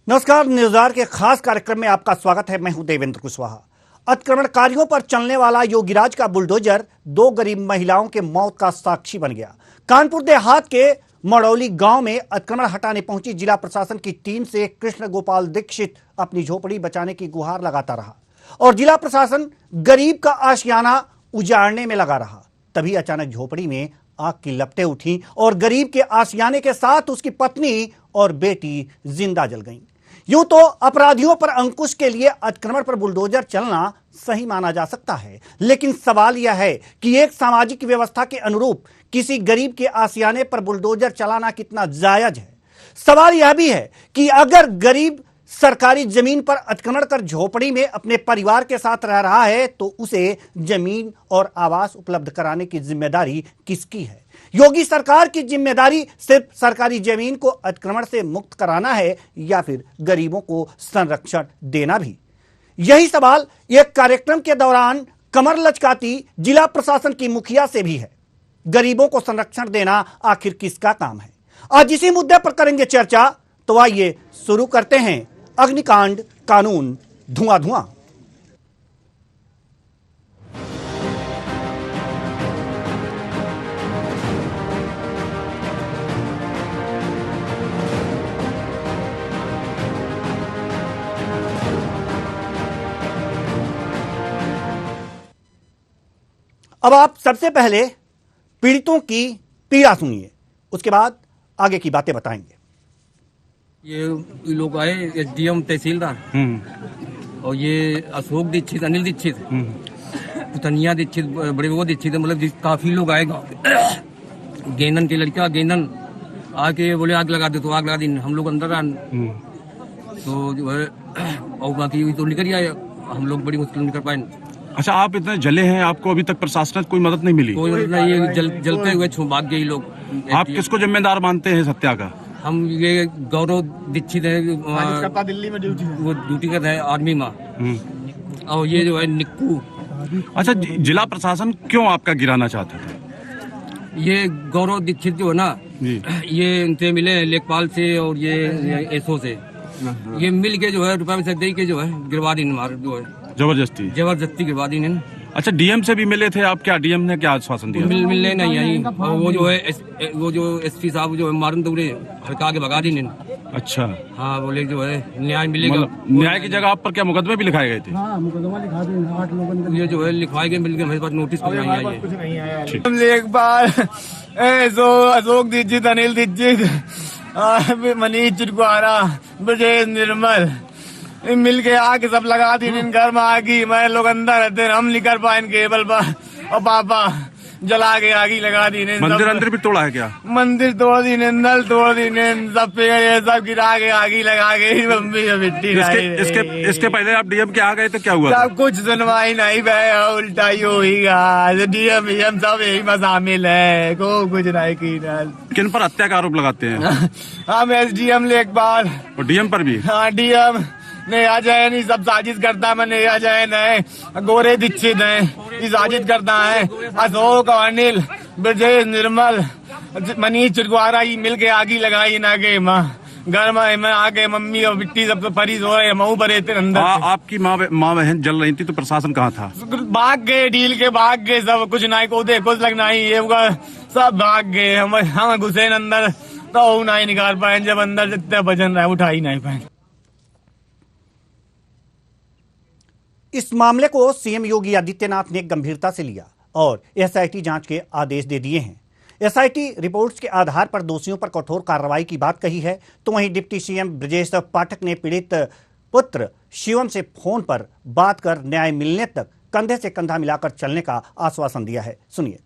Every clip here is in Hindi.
नमस्कार, न्यूज़आवर के खास कार्यक्रम में आपका स्वागत है। मैं हूं देवेंद्र कुशवाहा। अतिक्रमणकारियों पर चलने वाला योगीराज का बुलडोजर दो गरीब महिलाओं के मौत का साक्षी बन गया। कानपुर देहात के मड़ौली गांव में अतिक्रमण हटाने पहुंची जिला प्रशासन की टीम से कृष्ण गोपाल दीक्षित अपनी झोपड़ी बचाने की गुहार लगाता रहा और जिला प्रशासन गरीब का आशियाना उजाड़ने में लगा रहा। तभी अचानक झोपड़ी में आग की लपटें उठी और गरीब के आशियाने के साथ उसकी पत्नी और बेटी जिंदा जल गईं। यूं तो अपराधियों पर अंकुश के लिए अतिक्रमण पर बुलडोजर चलना सही माना जा सकता है, लेकिन सवाल यह है कि एक सामाजिक व्यवस्था के अनुरूप किसी गरीब के आशियाने पर बुलडोजर चलाना कितना जायज है। सवाल यह भी है कि अगर गरीब सरकारी जमीन पर अतिक्रमण कर झोपड़ी में अपने परिवार के साथ रह रहा है तो उसे जमीन और आवास उपलब्ध कराने की जिम्मेदारी किसकी है? योगी सरकार की जिम्मेदारी सिर्फ सरकारी जमीन को अतिक्रमण से मुक्त कराना है या फिर गरीबों को संरक्षण देना भी? यही सवाल एक कार्यक्रम के दौरान कमर लचकाती जिला प्रशासन की मुखिया से भी है। गरीबों को संरक्षण देना आखिर किसका काम है? आज इसी मुद्दे पर करेंगे चर्चा। तो आइए शुरू करते हैं अग्निकांड कानून धुआं धुआं। अब आप सबसे पहले पीड़ितों की पीड़ा सुनिए, उसके बाद आगे की बातें बताएंगे। ये लोग आए एसडीएम तहसीलदार और ये अशोक दीक्षित, अनिल दीक्षित, पुतनिया दीक्षित, बड़े वो दीक्षित, मतलब काफी लोग आए गाँव के। गेंदन की लड़का गेंदन आके बोले आग लगा दे, तो आग लगा दी। हम लोग अंदर आन तो जो है और बाकी तो निकल आए, हम लोग बड़ी मुश्किल निकल पाए। अच्छा, आप इतने जले हैं, आपको अभी तक प्रशासन कोई मदद नहीं मिली? कोई मदद नहीं, ये जलते हुए भाग गए लोग। आप किसको जिम्मेदार मानते हैं हत्या का? हम ये गौरव दीक्षित है, दिल्ली में ड्यूटी है, वो ड्यूटी कर रहे हैं आर्मी में। और ये जो है निक्कू। अच्छा, जिला प्रशासन क्यों आपका गिराना चाहता था? ये गौरव दीक्षित जो है ना जी, ये इनसे मिले लेखपाल से और ये एसओ से, ये मिल के जो है रुपया में से दे के जो है गिरवा दी मार, जो है जबरदस्ती गिरवा दी। अच्छा, डीएम से भी मिले थे आप? क्या डीएम ने क्या आश्वासन दिया? मिलने नहीं आई। वो जो है वो जो एसपी साहब जो है मारन दौड़े हड़का के भगा दी। अच्छा, हाँ, बोले जो है न्याय मिलेगा। न्याय की जगह आप पर क्या मुकदमे भी लिखाए गए थे? हाँ, मुकदमा लिखा दिए 8 लोगों ने। ये जो है लिखवाए गए, मिल के हमारे पास नोटिस कुछ नहीं आया। एक बार अशोक दीक्षित, अनिल दीक्षित, मनीष चिरकुआरा, ब्रजेश निर्मल मिल के आग सब लगा दी। घर में आगी, मैं लोग अंदर रहते, हम नहीं कर पाए केबल पर, और पापा जला के आगी लगा दी। मंदिर अंदर भी तोड़ा है क्या? मंदिर तोड़ दी, नल तोड़ दी, सब पेड़ सब गिरा के आगी लगा के मम्मी मिट्टी। इसके पहले आप डीएम के आ गए तो क्या हुआ? सब कुछ सुनवाई नहीं भाई, उल्टा ही होगा। डीएम सब यही में शामिल है, को कुछ नहीं की। किन पर हत्या का आरोप लगाते हैं? हम एसडीएम लेखपाल और डीएम पर भी? हाँ, डीएम नहीं आ जाए, नहीं सब साजिश करता। मैं नहीं आ जाए, नहीं गोरे दीक्षित है, ये साजिश करता है। अशोक और अनिल, ब्रजेश निर्मल, मनीष चिरकुआरा ये मिल के आगी लगाई ना के माँ घर में आके मम्मी और बिट्टी सब तो फरीज हो रहे, मऊ भरे थे अंदर। आपकी माँ बहन जल रही थी तो प्रशासन कहाँ था? भाग गए, ढील के भाग गए सब, कुछ नहीं को दे कुछ लगना ही ये सब भाग गए। हम घुसे अंदर तो नहीं निकाल पाए, जब अंदर जितने वजन रहा उठा ही नहीं पाए। इस मामले को सीएम योगी आदित्यनाथ ने गंभीरता से लिया और एसआईटी जांच के आदेश दे दिए हैं। एसआईटी रिपोर्ट्स के आधार पर दोषियों पर कठोर कार्रवाई की बात कही है। तो वहीं डिप्टी सीएम ब्रजेश पाठक ने पीड़ित पुत्र शिवम से फोन पर बात कर न्याय मिलने तक कंधे से कंधा मिलाकर चलने का आश्वासन दिया है। सुनिए।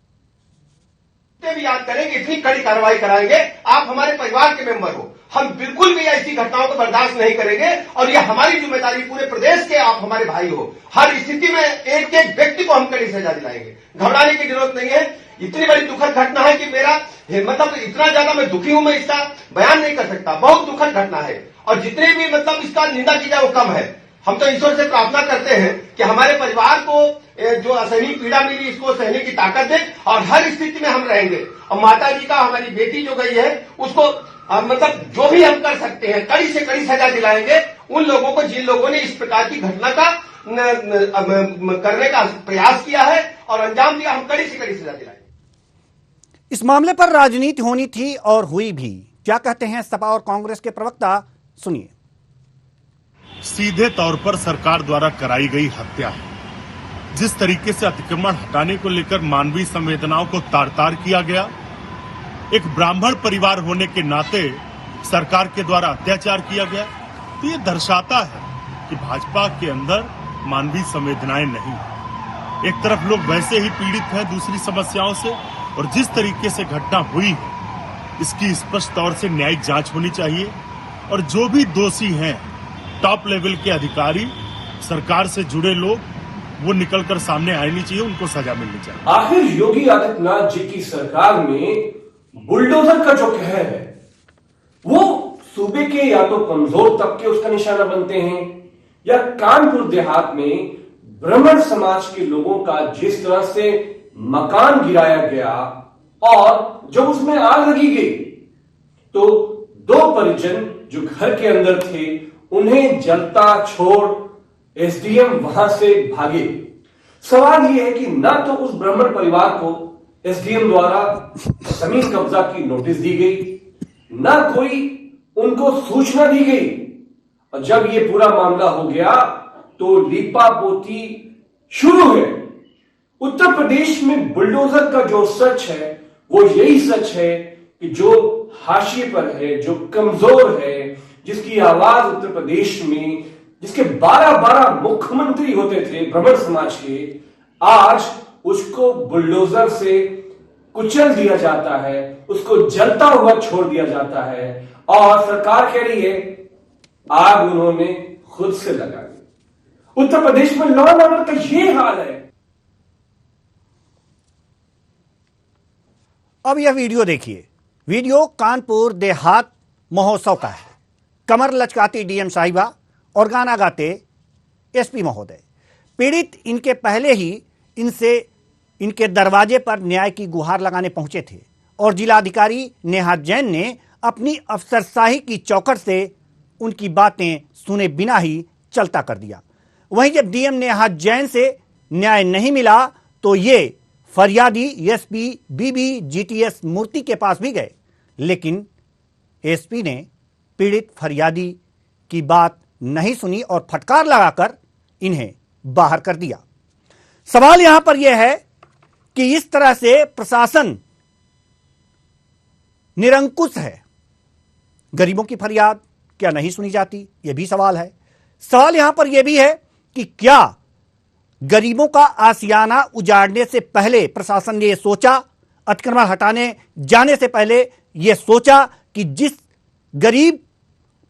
भी याद करेंगे, इतनी कड़ी कार्रवाई कराएंगे। आप हमारे परिवार के मेंबर हो, हम बिल्कुल भी ऐसी घटनाओं को बर्दाश्त नहीं करेंगे और यह हमारी जिम्मेदारी, पूरे प्रदेश के आप हमारे भाई हो। हर स्थिति में एक एक व्यक्ति को हम कड़ी सजा दिलाएंगे, घबराने की जरूरत नहीं है। इतनी बड़ी दुखद घटना है कि मेरा मतलब इतना ज्यादा मैं दुखी हूं, मैं इसका बयान नहीं कर सकता। बहुत दुखद घटना है और जितने भी मतलब इसका निंदा की जाए वो कम है। हम तो ईश्वर से प्रार्थना करते हैं कि हमारे परिवार को जो असहनीय पीड़ा मिली इसको सहने की ताकत दे और हर स्थिति में हम रहेंगे। और माता जी का, हमारी बेटी जो गई है उसको मतलब जो भी हम कर सकते हैं कड़ी से कड़ी सजा दिलाएंगे उन लोगों को जिन लोगों ने इस प्रकार की घटना का करने का प्रयास किया है और अंजाम दिया। हम कड़ी से कड़ी सजा दिलाएंगे। इस मामले पर राजनीति होनी थी और हुई भी। क्या कहते हैं सपा और कांग्रेस के प्रवक्ता, सुनिए। सीधे तौर पर सरकार द्वारा कराई गई हत्या है। जिस तरीके से अतिक्रमण हटाने को लेकर मानवीय संवेदनाओं को तार-तार किया गया, एक ब्राह्मण परिवार होने के नाते सरकार के द्वारा अत्याचार किया गया, तो ये दर्शाता है कि भाजपा के अंदर मानवीय संवेदनाएं नहीं। एक तरफ लोग वैसे ही पीड़ित हैं दूसरी समस्याओं से, और जिस तरीके से घटना हुई है इसकी स्पष्ट तौर से न्यायिक जांच होनी चाहिए और जो भी दोषी हैं, टॉप लेवल के अधिकारी, सरकार से जुड़े लोग, वो निकलकर सामने आनी चाहिए, उनको सजा मिलनी चाहिए। आखिर योगी आदित्यनाथ जी की सरकार में बुलडोजर का जो कहर है वो सूबे के या तो कमजोर तबके उसका निशाना बनते हैं या कानपुर देहात में ब्राह्मण समाज के लोगों का जिस तरह से मकान गिराया गया और जब उसमें आग लगी गई तो 2 परिजन जो घर के अंदर थे उन्हें जलता छोड़ एसडीएम वहां से भागे। सवाल यह है कि ना तो उस ब्राह्मण परिवार को एसडीएम द्वारा जमीन कब्जा की नोटिस दी गई, ना कोई उनको सूचना दी गई, और जब यह पूरा मामला हो गया तो लीपापोती शुरू है। उत्तर प्रदेश में बुलडोजर का जो सच है वो यही सच है कि जो हाशिए पर है, जो कमजोर है, जिसकी आवाज उत्तर प्रदेश में, जिसके 12 मुख्यमंत्री होते थे ब्राह्मण समाज के, आज उसको बुलडोजर से कुचल दिया जाता है, उसको जलता हुआ छोड़ दिया जाता है और सरकार कह रही है आग उन्होंने खुद से लगा दी। उत्तर प्रदेश में लॉ एंड ऑर्डर का यह हाल है। अब यह वीडियो देखिए। वीडियो कानपुर देहात महोत्सव का है। कमर लचकाती डीएम साहिबा और गाना गाते एसपी महोदय। पीड़ित इनके पहले ही इनके दरवाजे पर न्याय की गुहार लगाने पहुंचे थे और जिलाधिकारी नेहा जैन ने अपनी अफसरशाही की चौखट से उनकी बातें सुने बिना ही चलता कर दिया। वहीं जब डीएम नेहा जैन से न्याय नहीं मिला तो ये फरियादी एसपी बीबी जीटीएस मूर्ति के पास भी गए, लेकिन एसपी ने पीड़ित फरियादी की बात नहीं सुनी और फटकार लगाकर इन्हें बाहर कर दिया। सवाल यहां पर यह है कि इस तरह से प्रशासन निरंकुश है। गरीबों की फरियाद क्या नहीं सुनी जाती? यह भी सवाल है। सवाल यहां पर यह भी है कि क्या गरीबों का आशियाना उजाड़ने से पहले प्रशासन ने यह सोचा, अतिक्रमण हटाने जाने से पहले यह सोचा कि जिस गरीब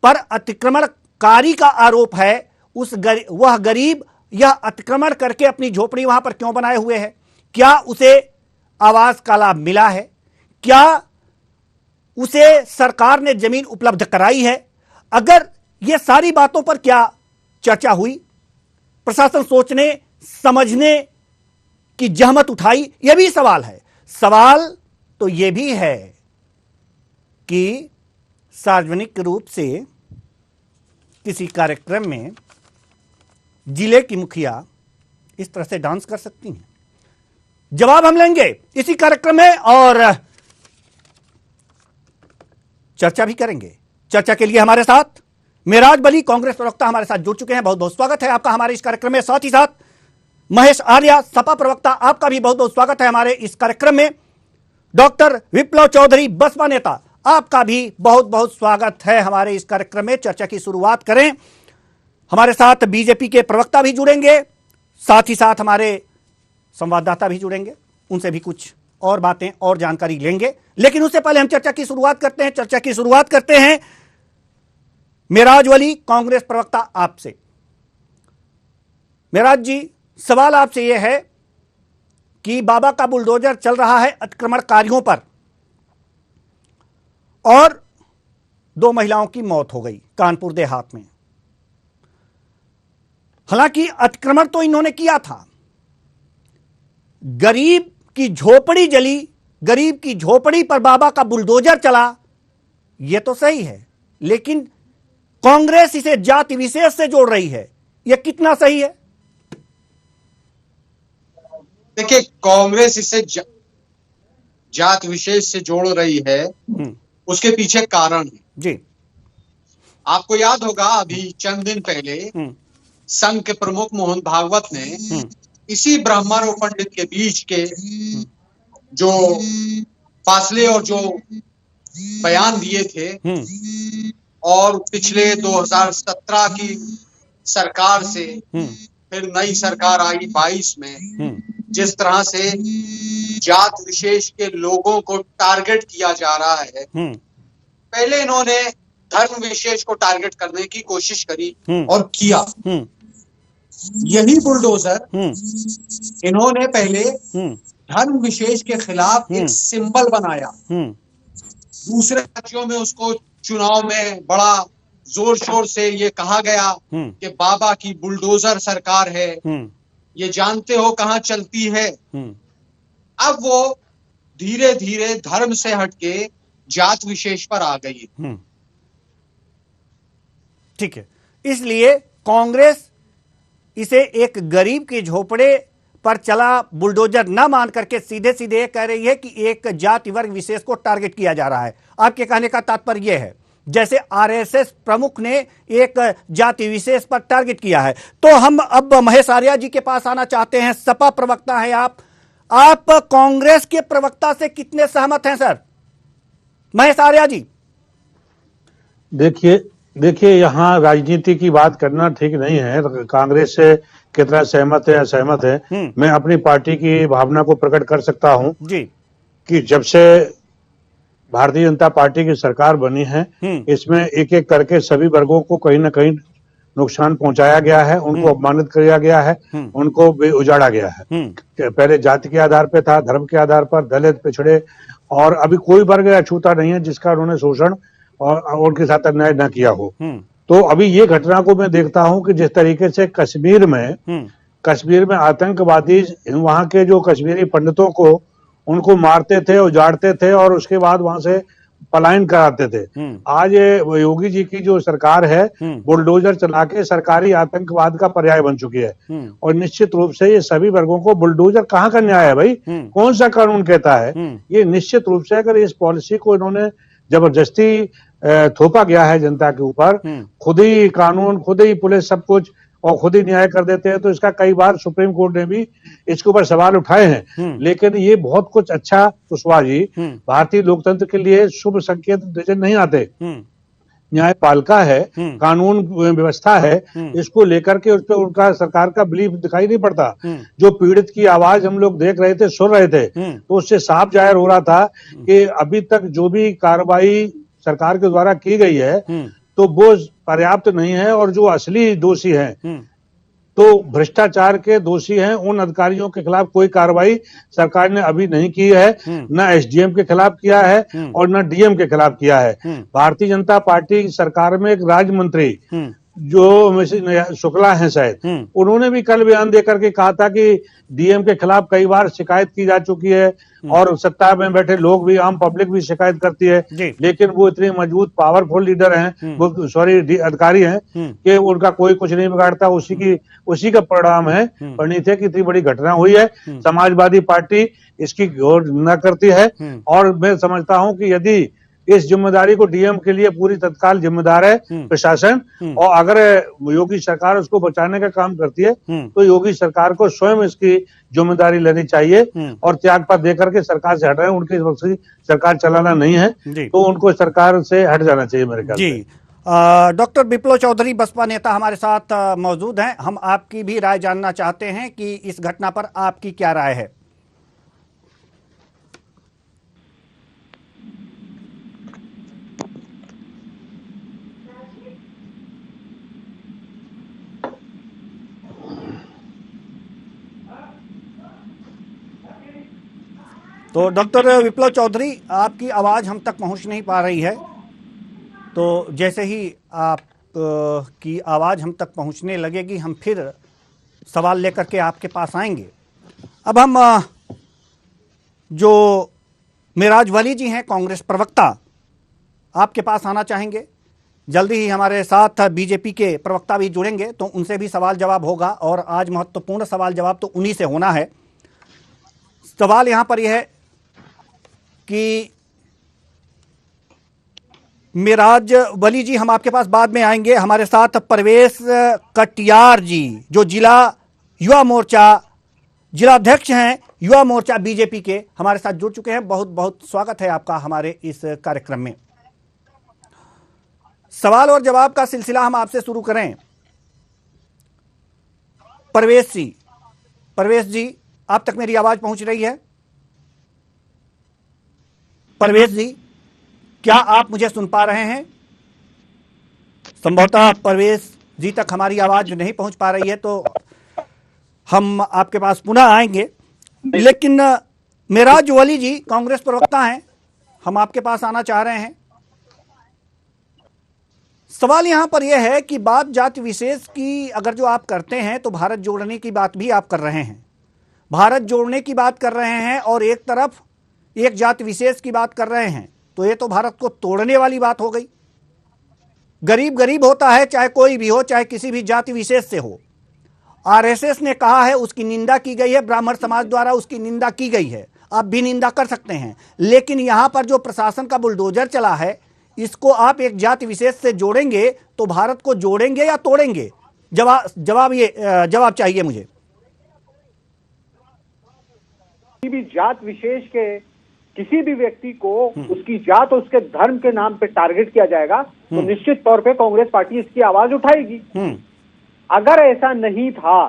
पर अतिक्रमणकारी का आरोप है वह गरीब यह अतिक्रमण करके अपनी झोपड़ी वहां पर क्यों बनाए हुए है? क्या उसे आवास का लाभ मिला है? क्या उसे सरकार ने जमीन उपलब्ध कराई है? अगर यह सारी बातों पर क्या चर्चा हुई, प्रशासन सोचने समझने की जहमत उठाई? यह भी सवाल है। सवाल तो यह भी है कि सार्वजनिक रूप से किसी कार्यक्रम में जिले की मुखिया इस तरह से डांस कर सकती हैं? जवाब हम लेंगे इसी कार्यक्रम में और चर्चा भी करेंगे। चर्चा के लिए हमारे साथ मेराज बली कांग्रेस प्रवक्ता हमारे साथ जुड़ चुके हैं। बहुत बहुत स्वागत है आपका हमारे इस कार्यक्रम में। साथ ही साथ महेश आर्या सपा प्रवक्ता, आपका भी बहुत बहुत स्वागत है हमारे इस कार्यक्रम में। डॉक्टर विप्लव चौधरी बसपा नेता, आपका भी बहुत बहुत स्वागत है हमारे इस कार्यक्रम में। चर्चा की शुरुआत करें। हमारे साथ बीजेपी के प्रवक्ता भी जुड़ेंगे, साथ ही साथ हमारे संवाददाता भी जुड़ेंगे, उनसे भी कुछ और बातें और जानकारी लेंगे। लेकिन उससे पहले हम चर्चा की शुरुआत करते हैं मेराज वली कांग्रेस प्रवक्ता आपसे। मेराज जी, सवाल आपसे यह है कि बाबा का बुलडोजर चल रहा है अतिक्रमणकारियों पर और 2 महिलाओं की मौत हो गई कानपुर देहात में। हालांकि अतिक्रमण तो इन्होंने किया था, गरीब की झोपड़ी जली, गरीब की झोपड़ी पर बाबा का बुलडोजर चला, ये तो सही है, लेकिन कांग्रेस इसे जाति विशेष से जोड़ रही है, यह कितना सही है? देखिए, कांग्रेस इसे जात विशेष से जोड़ रही है, उसके पीछे कारण है जी। आपको याद होगा अभी चंद दिन पहले संघ के प्रमुख मोहन भागवत ने इसी ब्राह्मण और पंडित के बीच के जो फासले और जो बयान दिए थे, और पिछले 2017 की सरकार से फिर नई सरकार आई 22 में, जिस तरह से जात विशेष के लोगों को टारगेट किया जा रहा है, पहले इन्होंने धर्म विशेष को टारगेट करने की कोशिश करी और किया। यही बुलडोजर इन्होंने पहले धर्म विशेष के खिलाफ एक सिंबल बनाया, दूसरे राज्यों में उसको चुनाव में बड़ा जोर शोर से ये कहा गया कि बाबा की बुलडोजर सरकार है, ये जानते हो कहां चलती है। अब वो धीरे धीरे धर्म से हटके जात विशेष पर आ गई। ठीक है, इसलिए कांग्रेस इसे एक गरीब के झोपड़े पर चला बुलडोजर न मान करके सीधे सीधे कह रही है कि एक जाति वर्ग विशेष को टारगेट किया जा रहा है। आपके कहने का तात्पर्य यह है जैसे आरएसएस प्रमुख ने एक जाति विशेष पर टारगेट किया है। तो हम अब महेश आर्या जी के पास आना चाहते हैं, सपा प्रवक्ता हैं आप कांग्रेस के प्रवक्ता से कितने सहमत हैं सर? महेश आर्या जी। देखिए यहाँ राजनीति की बात करना ठीक नहीं है। कांग्रेस से कितना सहमत है असहमत है, मैं अपनी पार्टी की भावना को प्रकट कर सकता हूं जी कि जब से भारतीय जनता पार्टी की सरकार बनी है, इसमें एक एक करके सभी वर्गों को कहीं ना कहीं नुकसान पहुंचाया गया है, उनको अपमानित किया गया है, उनको उजाड़ा गया है। पहले जाति के आधार पर था, धर्म के आधार पर, दलित, पिछड़े, और अभी कोई वर्ग अछूता नहीं है जिसका उन्होंने शोषण और उनके साथ अन्याय न किया हो। तो अभी ये घटना को मैं देखता हूं कि जिस तरीके से कश्मीर में आतंकवादी वहां के जो कश्मीरी पंडितों को उनको मारते थे, उजाड़ते थे और उसके बाद वहां से पलायन कराते थे। आज योगी जी की जो सरकार है बुलडोजर चला के सरकारी आतंकवाद का पर्याय बन चुकी है, और निश्चित रूप से ये सभी वर्गों को बुलडोजर कहाँ का न्याय है भाई? कौन सा कानून कहता है? ये निश्चित रूप से अगर इस पॉलिसी को इन्होंने जबरदस्ती थोपा गया है जनता के ऊपर, खुद ही कानून, खुद ही पुलिस, सब कुछ, और खुद ही न्याय कर देते हैं, तो इसका कई बार सुप्रीम कोर्ट ने भी इसके ऊपर सवाल उठाए हैं। लेकिन ये बहुत कुछ अच्छा, कुशवाहा जी, भारतीय लोकतंत्र के लिए शुभ संकेत नजर नहीं आते। न्यायपालिका है, कानून व्यवस्था है, इसको लेकर के उस पर उनका सरकार का बिलीफ दिखाई नहीं पड़ता। जो पीड़ित की आवाज हम लोग देख रहे थे, सुन रहे थे, तो उससे साफ जाहिर हो रहा था कि अभी तक जो भी कार्रवाई सरकार के द्वारा की गई है तो वो पर्याप्त नहीं है, और जो असली दोषी हैं, तो भ्रष्टाचार के दोषी हैं, उन अधिकारियों के खिलाफ कोई कार्रवाई सरकार ने अभी नहीं की है, न एसडीएम के खिलाफ किया है और न डीएम के खिलाफ किया है। भारतीय जनता पार्टी सरकार में एक राज्य मंत्री जो शुक्ला हैं शायद, उन्होंने भी कल बयान देकर के कहा था कि डीएम के खिलाफ कई बार शिकायत की जा चुकी है और सत्ता में बैठे लोग भी, आम पब्लिक भी शिकायत करती है, लेकिन वो इतने मजबूत पावरफुल लीडर हैं, वो अधिकारी हैं कि उनका कोई कुछ नहीं बिगाड़ता। उसी का परिणाम है, परिणित है कि इतनी बड़ी घटना हुई है। समाजवादी पार्टी इसकी गौर न करती है, और मैं समझता हूं कि यदि इस जिम्मेदारी को डीएम के लिए पूरी तत्काल जिम्मेदार है प्रशासन, और अगर योगी सरकार उसको बचाने का काम करती है तो योगी सरकार को स्वयं इसकी जिम्मेदारी लेनी चाहिए और त्यागपत्र देकर के सरकार से हट रहे हैं। उनकी सरकार चलाना नहीं है, तो उनको सरकार से हट जाना चाहिए मेरे ख्याल से। डॉक्टर विप्लव चौधरी बसपा नेता हमारे साथ मौजूद हैं, हम आपकी भी राय जानना चाहते हैं कि इस घटना पर आपकी क्या राय है? तो डॉक्टर विप्लव चौधरी, आपकी आवाज़ हम तक पहुंच नहीं पा रही है, तो जैसे ही आप की आवाज़ हम तक पहुंचने लगेगी हम फिर सवाल लेकर के आपके पास आएंगे। अब हम जो मेराज वली जी हैं, कांग्रेस प्रवक्ता, आपके पास आना चाहेंगे। जल्दी ही हमारे साथ बीजेपी के प्रवक्ता भी जुड़ेंगे तो उनसे भी सवाल जवाब होगा और आज महत्वपूर्ण सवाल जवाब तो उन्हीं से होना है। सवाल यहां पर यह है कि मिराज वली जी, हम आपके पास बाद में आएंगे। हमारे साथ परवेश कटियार जी जो जिला युवा मोर्चा जिलाध्यक्ष हैं युवा मोर्चा बीजेपी के, हमारे साथ जुड़ चुके हैं। बहुत बहुत स्वागत है आपका हमारे इस कार्यक्रम में। सवाल और जवाब का सिलसिला हम आपसे शुरू करें। परवेश जी आप तक मेरी आवाज पहुंच रही है? परवेश जी, क्या आप मुझे सुन पा रहे हैं? संभवतः परवेश जी तक हमारी आवाज नहीं पहुंच पा रही है तो हम आपके पास पुनः आएंगे। लेकिन मिराज वली जी कांग्रेस प्रवक्ता हैं, हम आपके पास आना चाह रहे हैं। सवाल यहां पर यह है कि बात जाति विशेष की अगर जो आप करते हैं तो भारत जोड़ने की बात भी आप कर रहे हैं, भारत जोड़ने की बात कर रहे हैं और एक तरफ एक जाति विशेष की बात कर रहे हैं, तो ये तो भारत को तोड़ने वाली बात हो गई। गरीब गरीब होता है, चाहे कोई भी हो, चाहे किसी भी जाति विशेष से हो। आरएसएस ने कहा है, उसकी निंदा की गई है, ब्राह्मण समाज द्वारा उसकी निंदा की गई है, आप भी निंदा कर सकते हैं। लेकिन यहां पर जो प्रशासन का बुलडोजर चला है, इसको आप एक जाति विशेष से जोड़ेंगे तो भारत को जोड़ेंगे या तोड़ेंगे? जवाब चाहिए मुझे। किसी भी जात विशेष के किसी भी व्यक्ति को उसकी जात और उसके धर्म के नाम पे टारगेट किया जाएगा तो निश्चित तौर पे कांग्रेस पार्टी इसकी आवाज उठाएगी। अगर ऐसा नहीं था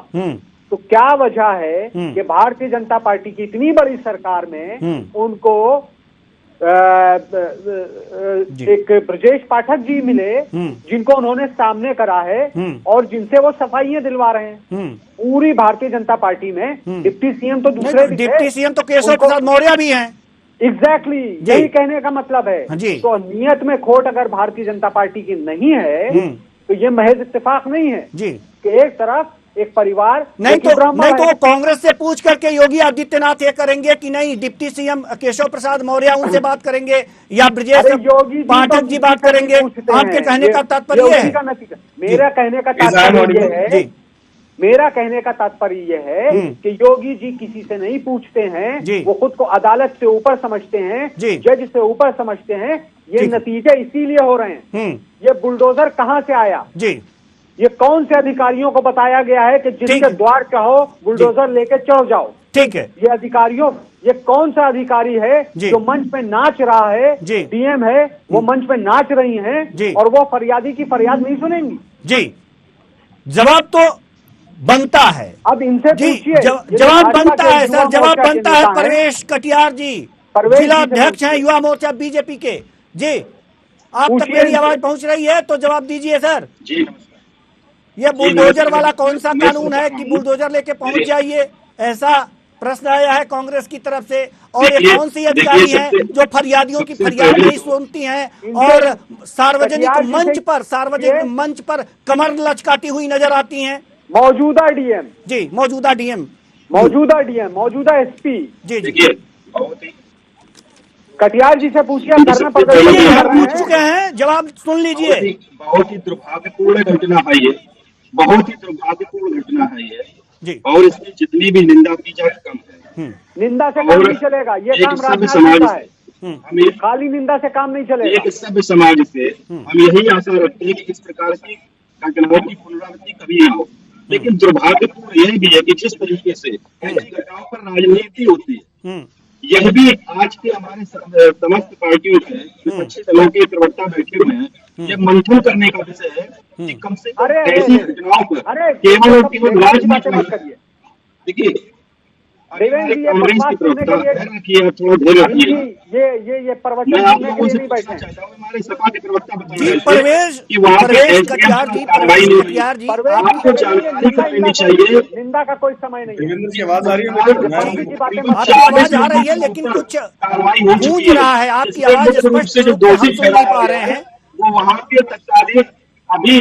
तो क्या वजह है कि भारतीय जनता पार्टी की इतनी बड़ी सरकार में उनको एक ब्रजेश पाठक जी मिले जिनको उन्होंने सामने करा है और जिनसे वो सफाइयां दिलवा रहे हैं। पूरी भारतीय जनता पार्टी में डिप्टी सीएम तो दूसरे, डिप्टी सीएम तो केशव प्रसाद मौर्य भी हैं। एग्जैक्टली यही कहने का मतलब है। तो नियत में खोट अगर भारतीय जनता पार्टी की नहीं है तो ये महज इत्तेफाक नहीं है कि एक तरफ एक परिवार नहीं तो कांग्रेस से पूछ करके योगी आदित्यनाथ ये करेंगे कि नहीं डिप्टी सीएम केशव प्रसाद मौर्य उनसे बात करेंगे या ब्रजेश पाठक जी बात करेंगे? आपके कहने का तात्पर्य है? मेरा कहने का तात्पर्य यह है कि योगी जी किसी से नहीं पूछते हैं, वो खुद को अदालत से ऊपर समझते हैं, जज से ऊपर समझते हैं। ये नतीजे इसीलिए हो रहे हैं। ये बुलडोजर कहां से आया? ये कौन से अधिकारियों को बताया गया है कि जिनके द्वार चाहो बुलडोजर लेके चढ़ जाओ? ठीक है, ये अधिकारियों, ये कौन सा अधिकारी है जो मंच पे नाच रहा है? डीएम है, वो मंच पे नाच रही हैं और वो फरियादी की फरियाद नहीं सुनेंगी। जी, जवाब तो बनता है। अब इनसे पूछिए, जवाब बनता है सर, जवाब बनता है। परवेश कटियार जी जिलाध्यक्ष हैं युवा मोर्चा बीजेपी के। जी, आप तक मेरी आवाज पहुंच रही है तो जवाब दीजिए सर। जी, ये बुलडोजर वाला कौन सा कानून है कि बुलडोजर लेके पहुंच जाइए? ऐसा प्रश्न आया है कांग्रेस की तरफ से। और ये कौन सी अधिकारी हैं जो फरियादियों की फरियाद नहीं सुनती हैं और सार्वजनिक मंच पर कमर लचकाती हुई नजर आती हैं? मौजूदा डीएम जी, मौजूदा डीएम, मौजूदा एसपी जी। बहुत ही कटियार जी से पूछिए, धरना प्रदर्शन पूछ चुके हैं, जवाब सुन लीजिए। बहुत ही दुर्भाग्यपूर्ण घटना है ये, बहुत ही दुर्भाग्यपूर्ण घटना है ये जी। और इसमें जितनी भी निंदा की जाए कम है। निंदा से काम नहीं चलेगा, ये काम राजनीति का है। हम खाली निंदा से काम नहीं चलेगा। एक सभ्य समाज से हम यही आशा रखते हैं कि इस प्रकार की घटनाओं की पुनरावृत्ति कभी ना हो। लेकिन दुर्भाग्यपूर्ण यह भी है कि जिस तरीके से ऐसी घटनाओं पर राजनीति होती है, यह भी आज के हमारे समस्त पार्टियों में विपक्षी दलों के प्रवक्ता बैठे हुए हैं, यह मंथन करने का विषय है कि कम से कम ऐसी घटनाओं पर केवल और केवल राजनीति। देखिए, कांग्रेस की प्रवक्ता रखिए, थोड़ा धैर्य रखिए। ये प्रवचन सुनने के लिए नहीं बैठे हैं। हमारे सपा के प्रवक्ता परवेश कटियार जी आपको जानकारी करनी चाहिए। निंदा का कोई समय नहीं है। की आवाज आ रही है? आपकी आवाज आ रही है लेकिन कुछ गूंज रहा है, आपकी आवाज स्पष्ट रूप से हम सुन नहीं पा रहे हैं। वो वहाँ के तत्कालीन अभी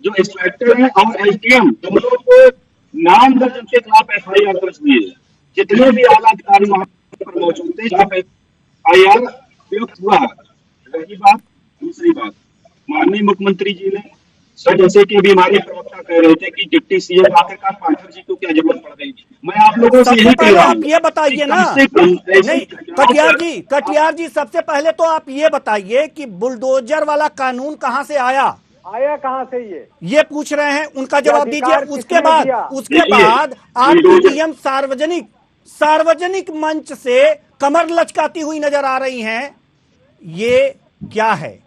जो इंस्पेक्टर है और एसडीएम दोनों को नाम दर्ज के खिलाफ एफआईआर दर्ज हुई है। जितने भी आला अधिकारी वहाँ पर मौजूद थे, एफआईआर प्रयुक्त हुआ। रही बात दूसरी बात, माननीय मुख्यमंत्री जी ने सर जैसे कि अभी हमारे प्रवक्ता कह रहे थे कि डिप्टी सीएम आखिरकार पाठक जी को क्या जरूरत पड़ गई, मैं आप लोगों से सबसे यही कह पहले रहा आप हूँ ये बताइए ना, नहीं कटियार जी सबसे पहले तो आप ये बताइए कि बुलडोजर वाला कानून कहां से आया कहां से ये पूछ रहे हैं, उनका जवाब दीजिए। अधिकार उसके किसने दिया? बाद आपकी डीएम सार्वजनिक मंच से कमर लचकाती हुई नजर आ रही हैं। ये क्या है?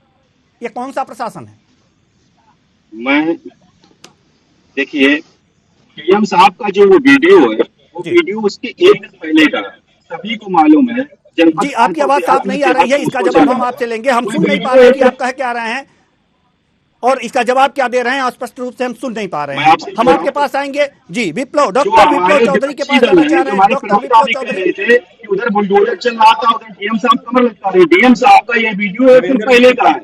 ये कौन सा प्रशासन है? मैं देखिए पीएम साहब का जो वो वीडियो है, वो वीडियो उसके एक दिन पहले का है, सभी को मालूम है। जी आपकी आवाज साफ नहीं आ रही है, इसका जवाब हम आपसे लेंगे। हम सुन नहीं पा रहे हैं कि आप कह क्या रहे हैं और इसका जवाब क्या दे रहे हैं, स्पष्ट रूप से हम सुन नहीं पा रहे हैं। हम आपके पास आएंगे। जी विप्लव, डॉक्टर विप्लव चौधरी के पास जाना चाह रहे हैं। डॉक्टर विप्लव चौधरी, उधर बुलडोजर चल रहा था, उधर डीएम साहब कमर लटका रहे। डीएम साहब का ये वीडियो एक दिन पहले का है।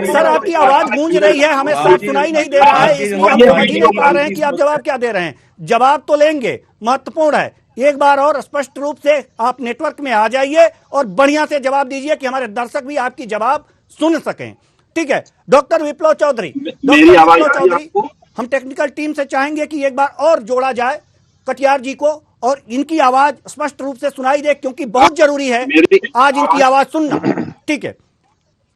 सर आपकी आवाज गूंज रही है, हमें साफ सुनाई नहीं दे रहा है, इसलिए हम समझ ही नहीं पा रहे हैं कि आप जवाब क्या दे रहे हैं। जवाब तो लेंगे, महत्वपूर्ण है। एक बार और स्पष्ट रूप से आप नेटवर्क में आ जाइए और बढ़िया से जवाब दीजिए कि हमारे दर्शक भी आपकी जवाब सुन सकें। ठीक है डॉक्टर विप्लव चौधरी, हम टेक्निकल टीम से चाहेंगे कि एक बार और जोड़ा जाए कटियार जी को और इनकी आवाज स्पष्ट रूप से सुनाई दे, क्योंकि बहुत जरूरी है आज इनकी आवाज सुनना। ठीक है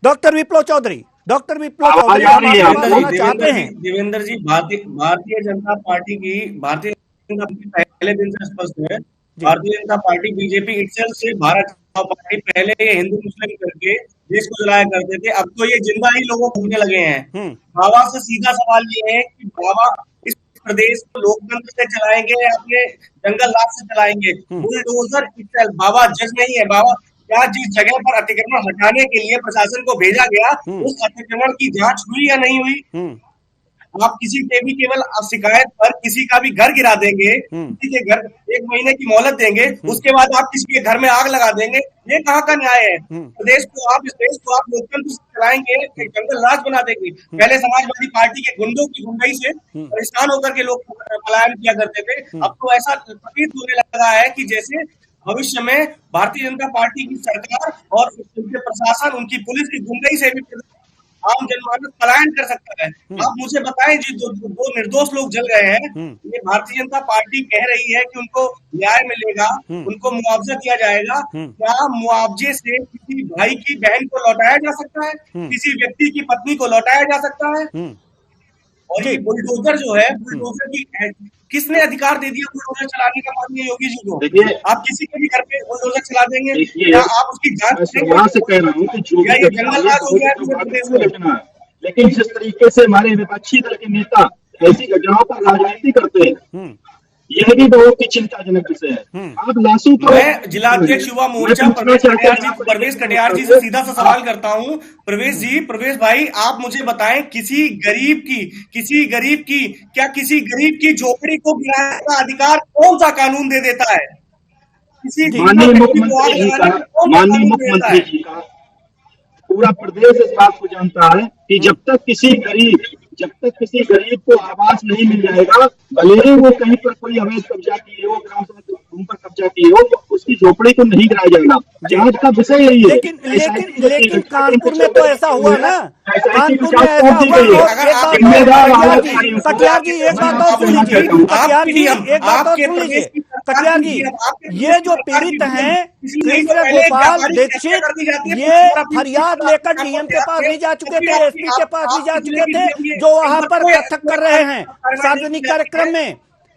डॉक्टर विप्लव चौधरी हम आपसे बोलना चाहते हैं। देवेंद्र जी, भारतीय जनता पार्टी पहले दिन से स्पष्ट है। Bharatiya Janata party BJP itself से भारत जनता पार्टी पहले ये हिंदू मुस्लिम करके देश को जलाया करते थे, अब तो ये जिंदा ही लोगों को भूलने लगे हैं। बाबा से सीधा सवाल ये है कि बाबा इस प्रदेश को लोकतंत्र से चलाएंगे या अपने जंगल राज से चलाएंगे? बुलडोजर इटसेल्फ, बाबा जज नहीं है। बाबा क्या जिस जगह पर अतिक्रमण हटाने के लिए प्रशासन को भेजा गया, उस अतिक्रमण की जांच हुई या नहीं हुई? आप किसी पे भी केवल शिकायत पर किसी का भी घर गिरा देंगे, किसी के घर 1 महीने की मोहलत देंगे, उसके बाद आप किसी के घर में आग लगा देंगे, ये कहाँ का न्याय है? इस देश को आप लोकतंत्र से चलाएंगे, जंगल राज बना देंगे। पहले समाजवादी पार्टी के गुंडों की गुंडाई से परेशान होकर के लोग पलायन किया करते थे, अब तो ऐसा प्रतीत होने लगा है कि जैसे भविष्य में भारतीय जनता पार्टी की सरकार और उनके प्रशासन, उनकी पुलिस की गुंडाई से भी आम जनमानस पलायन कर सकता है। आप मुझे बताएं जी, दो निर्दोष लोग जल गए हैं, ये भारतीय जनता पार्टी कह रही है कि उनको न्याय मिलेगा, उनको मुआवजा दिया जाएगा। क्या मुआवजे से किसी भाई की बहन को लौटाया जा सकता है? किसी व्यक्ति की पत्नी को लौटाया जा सकता है? और ये बुलडोजर जो है, बुलडोजर की किसने अधिकार दे दिया बुलडोजर चलाने का माननीय योगी जी को? देखिए आप किसी के भी घर पे बुलडोजर चला देंगे, या आप उसकी जांच से कह रहा हूँ कि जो जंगल राज हो गया। लेकिन जिस तरीके से हमारे विपक्षी दल के नेता ऐसी घटनाओं पर राजनीति करते हैं, यह भी बहुत ही चिंताजनक विषय है। आप लाशों को, मैं जिलाध्यक्ष युवा मोर्चा प्रवेश कटियार जी से सीधा सा सवाल करता हूं। प्रवेश भाई, आप मुझे बताएं, किसी गरीब की क्या किसी गरीब की झोपड़ी को गिराने का अधिकार कौन सा कानून दे देता है? माननीय मुख्यमंत्री जी का पूरा प्रदेश इस बात को जानता है कि जब तक किसी गरीब को आवास नहीं मिल जाएगा, भले ही वो कहीं पर कोई अवैध कब्जा किए हो, ग्राम सभा भूमि पर कब्जा किए हो, उसकी झोपड़ी को नहीं गिराया जाएगा। जांच का विषय यही है। लेकिन कानपुर में तो ऐसा हुआ ना, कानपुर में ऐसा हुआ। कटियार जी एक बात और सुन लीजिए, कटियार जी ये जो पीड़ित हैं कृष्ण गोपाल दीक्षित, ये फरियाद लेकर डीएम के पास भी जा चुके थे, एसपी के पास भी जा चुके थे, जो वहां पर कथक कर रहे हैं सार्वजनिक कार्यक्रम में।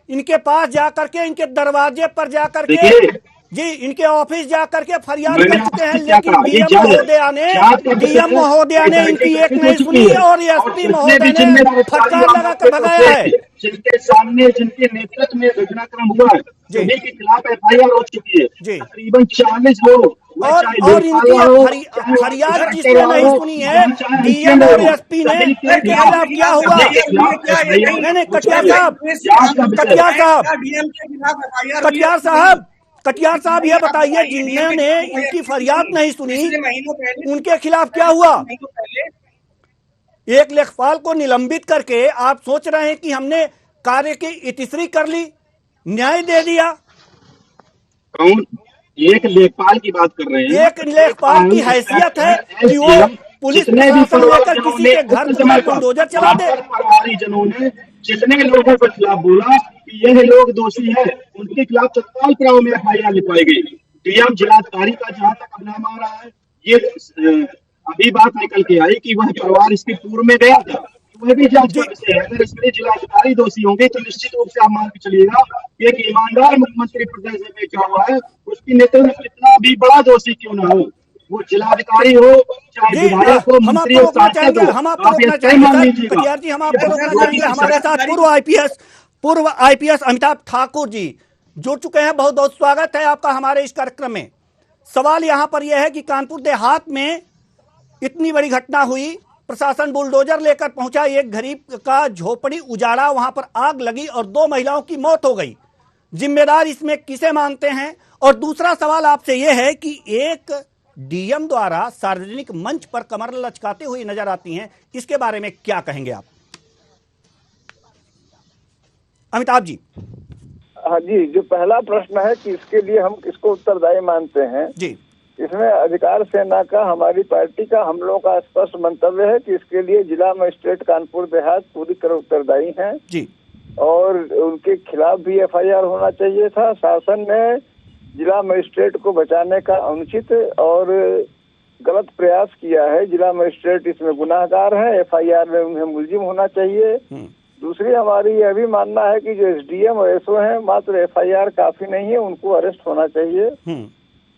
इनके पास जाकर के, इनके दरवाजे पर जाकर के, जी इनके ऑफिस जाकर के फरियाद कर चुके हैं, लेकिन डीएम महोदया ने इनकी एक नहीं सुनी और एसपी महोदय ने फटकार लगाकर भगाया है। जिनके सामने, जिनके नेतृत्व में घटनाक्रम हुआ है, सभी के खिलाफ एफआईआर हो चुकी है। तकरीबन 40 लोग और इनकी फरियाद जिसने नहीं सुनी है, डीएम और एसपी ने, इनके खिलाफ क्या हुआ? नहीं कटियार साहब ये बताइए, जिन्होंने इनकी फरियाद नहीं सुनी उनके खिलाफ क्या हुआ? एक लेखपाल को निलंबित करके आप सोच रहे हैं कि हमने कार्य की इतिश्री कर ली, न्याय दे दिया? कौन एक लेखपाल की बात कर रहे हैं? एक लेखपाल की हैसियत है कि वो पुलिस जितने भी प्रशासन लेकर किसी के घर पर बुलडोजर चला दे। परिवारीजनों ने जितने लोगों के खिलाफ बोला कि यह लोग दोषी है, उनके खिलाफ तत्काल प्रभाव में एफआईआर लिखवाई गई। डीएम जिलाधिकारी का जहां तक अब नाम आ रहा है, ये अभी बात निकल के आई कि वह परिवार इसके पूर्व में गया था, वह भी जांच का विषय है। अगर इसमें जिलाधिकारी दोषी होंगे तो निश्चित रूप से आप मान के चलिएगा कि एक ईमानदार मुख्यमंत्री प्रदेश में बैठा हुआ है, उसकी नेतृत्व में कितना भी बड़ा दोषी क्यों ना हो, वो जिलाधिकारी हो चाहे विधायक हो, मंत्री हो, सांसद हो, हम आपको आप ये रोकना तय मान चाहेंगे लीजिएगा। कटियार जी, हम आपको रोकना चाहेंगे। हमारे साथ पूर्व आईपीएस अमिताभ ठाकुर जी जुड़ चुके हैं। बहुत बहुत स्वागत है आपका हमारे इस कार्यक्रम में। सवाल यहां पर यह है कि कानपुर देहात में इतनी बड़ी घटना हुई, प्रशासन बुलडोजर लेकर पहुंचा, एक गरीब का झोपड़ी उजाड़ा, वहां पर आग लगी और 2 महिलाओं की मौत हो गई। जिम्मेदार इसमें किसे मानते हैं? और दूसरा सवाल आपसे यह है कि एक डीएम द्वारा सार्वजनिक मंच पर कमर लचकाते हुए नजर आती हैं, इसके बारे में क्या कहेंगे आप अमिताभ जी? हाँ जी, जो पहला प्रश्न है कि इसके लिए हम किसको उत्तरदायी मानते हैं जी, इसमें अधिकार सेना का, हमारी पार्टी का, हम लोगों का स्पष्ट मंतव्य है कि इसके लिए जिला मजिस्ट्रेट कानपुर देहात पूरी तरह उत्तरदायी हैं जी, और उनके खिलाफ भी एफआईआर होना चाहिए था। शासन ने जिला मजिस्ट्रेट को बचाने का अनुचित और गलत प्रयास किया है। जिला मजिस्ट्रेट इसमें गुनाहगार है, एफआईआर में उन्हें मुलजिम होना चाहिए। दूसरी हमारी यह भी मानना है कि जो एसडीएम और एसओ हैं, मात्र एफआईआर काफी नहीं है, उनको अरेस्ट होना चाहिए।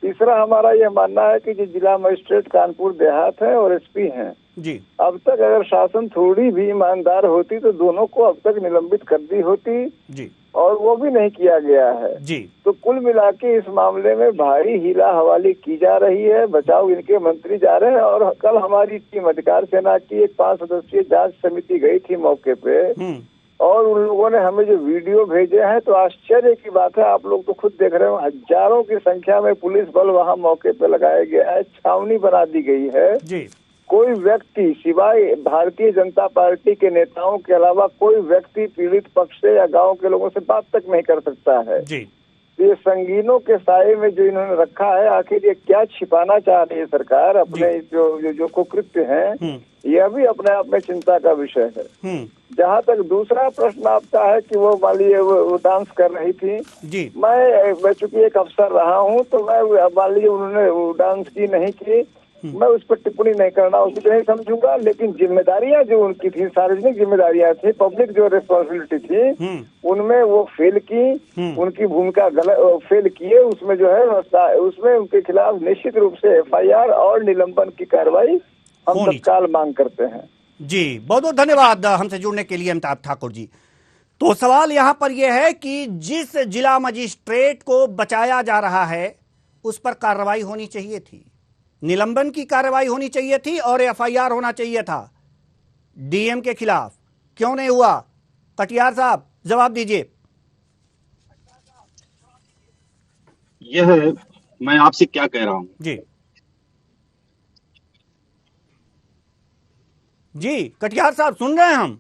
तीसरा हमारा यह मानना है कि जो जिला मजिस्ट्रेट कानपुर देहात है और एसपी हैं जी, अब तक अगर शासन थोड़ी भी ईमानदार होती तो दोनों को अब तक निलंबित कर दी होती जी, और वो भी नहीं किया गया है जी। तो कुल मिला के इस मामले में भारी हीला हवाली की जा रही है। बचाव इनके मंत्री जा रहे हैं और कल हमारी टीम अधिकार सेना की एक 5 सदस्यीय जांच समिति गई थी मौके पे और उन लोगों ने हमें जो वीडियो भेजे हैं तो आश्चर्य की बात है, आप लोग तो खुद देख रहे हो, हजारों की संख्या में पुलिस बल वहां मौके पे लगाया गया है, छावनी बना दी गई है जी। कोई व्यक्ति सिवाय भारतीय जनता पार्टी के नेताओं के अलावा कोई व्यक्ति पीड़ित पक्ष से या गांव के लोगों से बात तक नहीं कर सकता है जी। ये संगीनों के साये में जो इन्होंने रखा है, आखिर ये क्या छिपाना चाह रही है सरकार अपने जो कुकृत्य हैं, यह भी अपने आप में चिंता का विषय है। जहाँ तक दूसरा प्रश्न आपका है कि वो मालिए वो डांस कर रही थी जी, मैं चूंकि एक अफसर रहा हूँ तो मैं मान लीजिए उन्होंने वो डांस की नहीं की, मैं उस पर टिप्पणी नहीं करना उचित नहीं समझूंगा, लेकिन जिम्मेदारियां जो उनकी थी, सार्वजनिक जिम्मेदारियां थी, पब्लिक जो रिस्पॉन्सिबिलिटी थी, उनमें वो फेल की, उनकी भूमिका गलत फेल किए, उसमें जो है उसमें उनके खिलाफ निश्चित रूप से एफआईआर और निलंबन की कार्रवाई हम तत्काल मांग करते हैं। जी, बहुत बहुत धन्यवाद हमसे जुड़ने के लिए अमिताभ ठाकुर जी। तो सवाल यहाँ पर यह है कि जिस जिला मजिस्ट्रेट को बचाया जा रहा है उस पर कार्रवाई होनी चाहिए थी, निलंबन की कार्रवाई होनी चाहिए थी और एफआईआर होना चाहिए था डीएम के खिलाफ। क्यों नहीं हुआ? कटियार साहब जवाब दीजिए। यह मैं आपसे क्या कह रहा हूं जी जी, कटियार साहब सुन रहे हैं हम,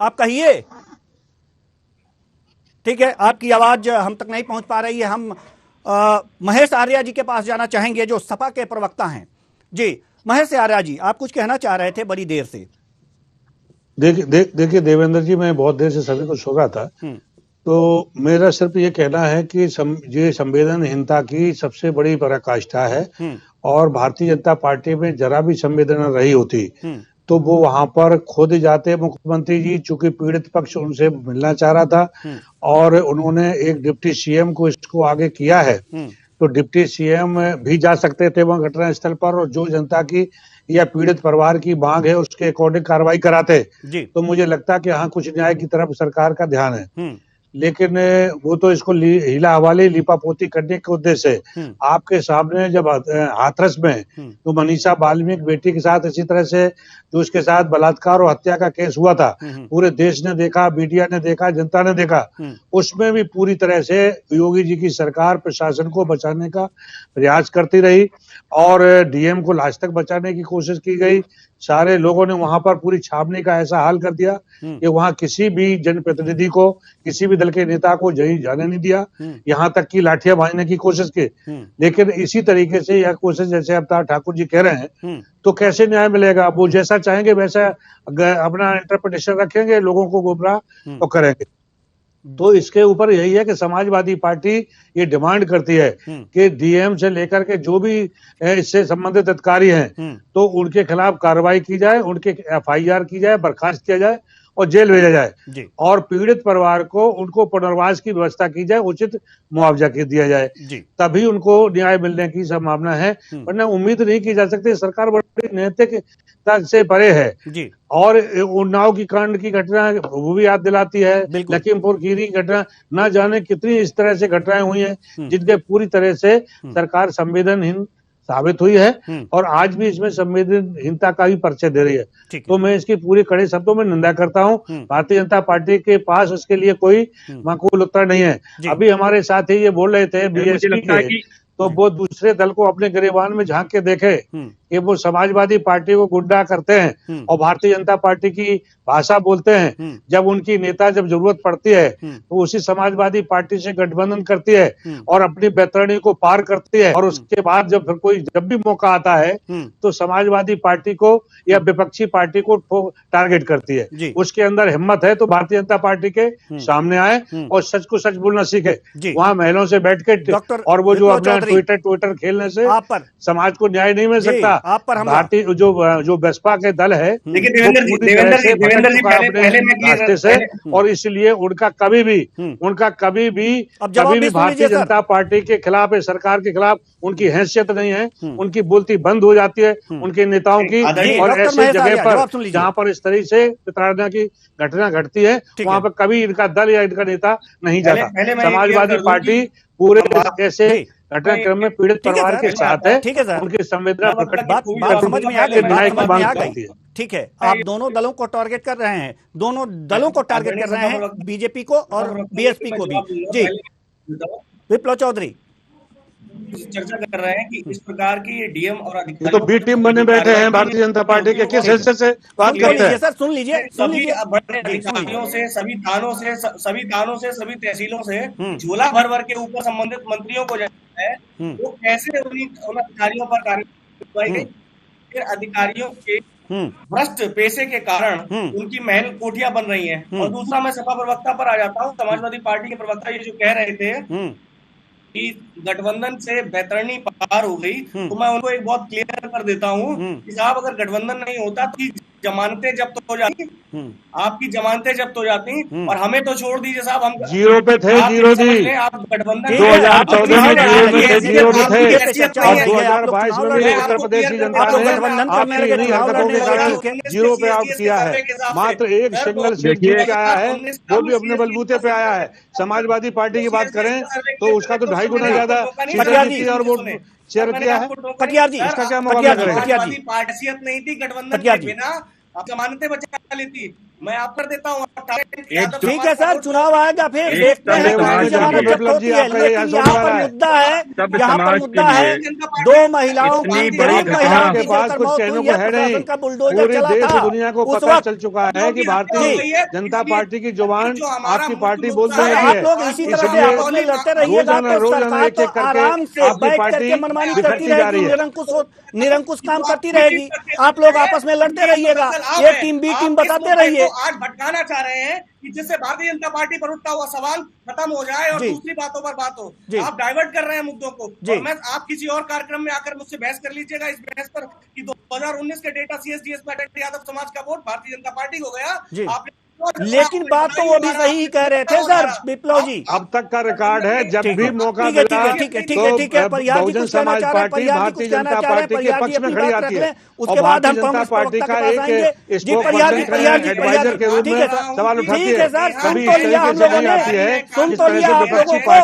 आप कहिए। ठीक है, आपकी आवाज हम तक नहीं पहुंच पा रही है। हम महेश आर्या जी के पास जाना चाहेंगे जो सपा के प्रवक्ता हैं। जी महेश आर्या जी, आप कुछ कहना चाह रहे थे बड़ी देर से। देखिए देवेंद्र जी, मैं बहुत देर से सभी को सुन रहा था, तो मेरा सिर्फ ये कहना है कि ये संवेदनहीनता की सबसे बड़ी पराकाष्ठा है और भारतीय जनता पार्टी में जरा भी संवेदना रही होती तो वो वहां पर खुद जाते मुख्यमंत्री जी, चूंकि पीड़ित पक्ष उनसे मिलना चाह रहा था और उन्होंने एक डिप्टी सीएम को इसको आगे किया है, तो डिप्टी सीएम भी जा सकते थे वहां घटना स्थल पर और जो जनता की या पीड़ित परिवार की मांग है उसके अकॉर्डिंग कार्रवाई कराते। तो मुझे लगता है कि हाँ कुछ न्याय की तरफ सरकार का ध्यान है, लेकिन वो तो इसको हीला हवाले लीपापोती करने के उद्देश्य से आपके सामने जब हाथरस में तो मनीषा बाल्मीकि बेटी के साथ इसी तरह से जो उसके साथ बलात्कार और हत्या का केस हुआ था, पूरे देश ने देखा, मीडिया ने देखा, जनता ने देखा, उसमें भी पूरी तरह से योगी जी की सरकार प्रशासन को बचाने का प्रयास करती रही और डीएम को लास्ट तक बचाने की कोशिश की गई, सारे लोगों ने वहां पर पूरी छावनी का ऐसा हाल कर दिया कि वहां किसी भी जनप्रतिनिधि को, किसी भी दल के नेता को जाने नहीं दिया। यहां तक कि लाठियां भाजने की कोशिश की। लेकिन इसी तरीके से यह कोशिश, जैसे अवतार ठाकुर जी कह रहे हैं, तो कैसे न्याय मिलेगा? वो जैसा चाहेंगे वैसा अपना इंटरप्रिटेशन रखेंगे, लोगों को गुमराह तो करेंगे। तो इसके ऊपर यही है कि समाजवादी पार्टी ये डिमांड करती है कि डीएम से लेकर के जो भी इससे संबंधित अधिकारी हैं, तो उनके खिलाफ कार्रवाई की जाए, उनके एफआईआर की जाए, बर्खास्त किया जाए और जेल भेजा जाए, और पीड़ित परिवार को उनको पुनर्वास की व्यवस्था की जाए, उचित मुआवजा दिया जाए, तभी उनको न्याय मिलने की संभावना है। वरना उम्मीद नहीं की जा सकती। सरकार बड़ी नैतिकता से परे है। और उन्नाव की कांड की घटना वो भी याद दिलाती है, लखीमपुर खीरी की घटना, ना जाने कितनी इस तरह से घटनाएं हुई हैं जिनके पूरी तरह से सरकार संवेदनहीन साबित हुई है, और आज भी इसमें संवेदनहीनता का ही परिचय दे रही है। तो मैं इसकी पूरी कड़े शब्दों में निंदा करता हूं। भारतीय जनता पार्टी के पास उसके लिए कोई माकूल उत्तर नहीं है। अभी हमारे साथ ही ये बोल रहे थे बीएसपी के, तो वो दूसरे दल को अपने गिरेबान में झांक के देखे कि वो समाजवादी पार्टी को गुंडा करते हैं और भारतीय जनता पार्टी की भाषा बोलते हैं। जब उनकी नेता जब जरूरत पड़ती है तो उसी समाजवादी पार्टी से गठबंधन करती है और अपनी बैतरणी को पार करती है, और उसके बाद जब भी मौका आता है तो समाजवादी पार्टी को या विपक्षी पार्टी को टारगेट करती है। उसके अंदर हिम्मत है तो भारतीय जनता पार्टी के सामने आए और सच को सच बोलना सीखे। वहां महिलाओं से बैठ के, और वो जो अपना ट्विटर खेलने से समाज को न्याय नहीं मिल सकता। भारतीय जो बसपा के दल है, रास्ते से, और इसलिए उनका कभी भी भारतीय जनता पार्टी के खिलाफ, सरकार के खिलाफ उनकी हैसियत नहीं है। उनकी बोलती बंद हो जाती है उनके नेताओं की, और ऐसी जगह पर जहां पर इस तरह से प्रताड़ना की घटना घटती है वहां पर कभी इनका दल या इनका नेता नहीं जाता। समाजवादी पार्टी पूरे ऐसे घटनाक्रम में पीड़ित परिवार के साथ है। ठीक है सर, उनकी संवेदना बात समझ में आ गई। ठीक है, आप दोनों दलों को टारगेट कर रहे हैं, दोनों दलों को टारगेट कर रहे हैं, बीजेपी को और बीएसपी को भी। जी विप्लव चौधरी चर्चा कर रहे हैं कि इस प्रकार की डीएम और अधिकारी तो बी टीम बने बैठे हैं भारतीय जनता पार्टी के, किस हैसियत से बात करते हैं? सर सुन लीजिए, बड़े अधिकारियों से, सभी थानों से, सभी तहसीलों से झोला भर के ऊपर संबंधित मंत्रियों को जाता है, वो कैसे उन अधिकारियों पर कार्रवाई गई। फिर अधिकारियों के भ्रष्ट पैसे के कारण उनकी महल कोठियां बन रही हैं। और दूसरा, मैं सपा प्रवक्ता पर आ जाता हूँ। समाजवादी पार्टी के प्रवक्ता ये जो कह रहे थे कि गठबंधन से बैतरणी पार हो गई, तो मैं उनको एक बहुत क्लियर कर देता हूँ कि साहब, अगर गठबंधन नहीं होता तो जमानतें जब्त हो जाती, आपकी जमानतें जब्त हो जाती, और हमें तो छोड़ दीजिए साहब, हम जीरो पे थे, जीरो थी। आप गठबंधन 2014 में जीरो पे थे, जीरो पे थे, और 2022 में भी उत्तर प्रदेश की जनता ने आपकी जीरो पे आउट किया है। मात्र एक सिंगल सीट जीत के आया है, वो भी अपने बलबूते पे आया है। समाजवादी पार्टी की बात करें तो उसका तो 2.5 गुना ज्यादा और वोट शेयर किया है। कटियार जी, इसका क्या मुकाबला करेंगे? पार्टिसियत नहीं थी गठबंधन के बिना, आप जमानतें बचा लेती। मैं आप कर देता हूँ। ठीक है सर, चुनाव आएगा फिर देखते हैं जमानत जब्त होती है। लेकिन यहाँ पर मुद्दा है, 2 महिलाओं की, गरीब महिलाओं के पास कुछ चैनों को है नहीं। पूरे देश दुनिया को पता चल चुका है कि भारतीय जनता पार्टी की जुबान आपकी पार्टी बोलती है। आप लोग इसी तरह से आपस में लड़ते रहिएगा तो सरकार तो आराम से बैठ करके मनमानी करती रहेगी, निरंकुश काम करती रहेगी। आप लोग आपस में लड़ते रहिएगा, ये टीम बी टीम बताते रहिए। आज भटकाना चाह रहे हैं कि जिससे भारतीय जनता पार्टी पर उठता हुआ सवाल खत्म हो जाए और दूसरी बातों पर बात हो। आप डाइवर्ट कर रहे हैं मुद्दों को। और मैं, आप किसी और कार्यक्रम में आकर मुझसे बहस कर लीजिएगा इस बहस पर कि 2019 के डेटा सीएसडीएस में अटल यादव समाज का वोट भारतीय जनता पार्टी को गया। आपने लेकिन बात तो वो भी सही कह रहे थे सर विप्लव जी। अब तक का रिकॉर्ड है, जब भी मौका मिला तो बहुजन समाज पार्टी भारतीय जनता पार्टी के पक्ष में खड़ी आती है। उसके बाद हम कांग्रेस पार्टी का एक एडवाइजर के रूप में सवाल उठाती है। कभी इस तरीके से नहीं आती है, सुन तो लिया आप लोगों को,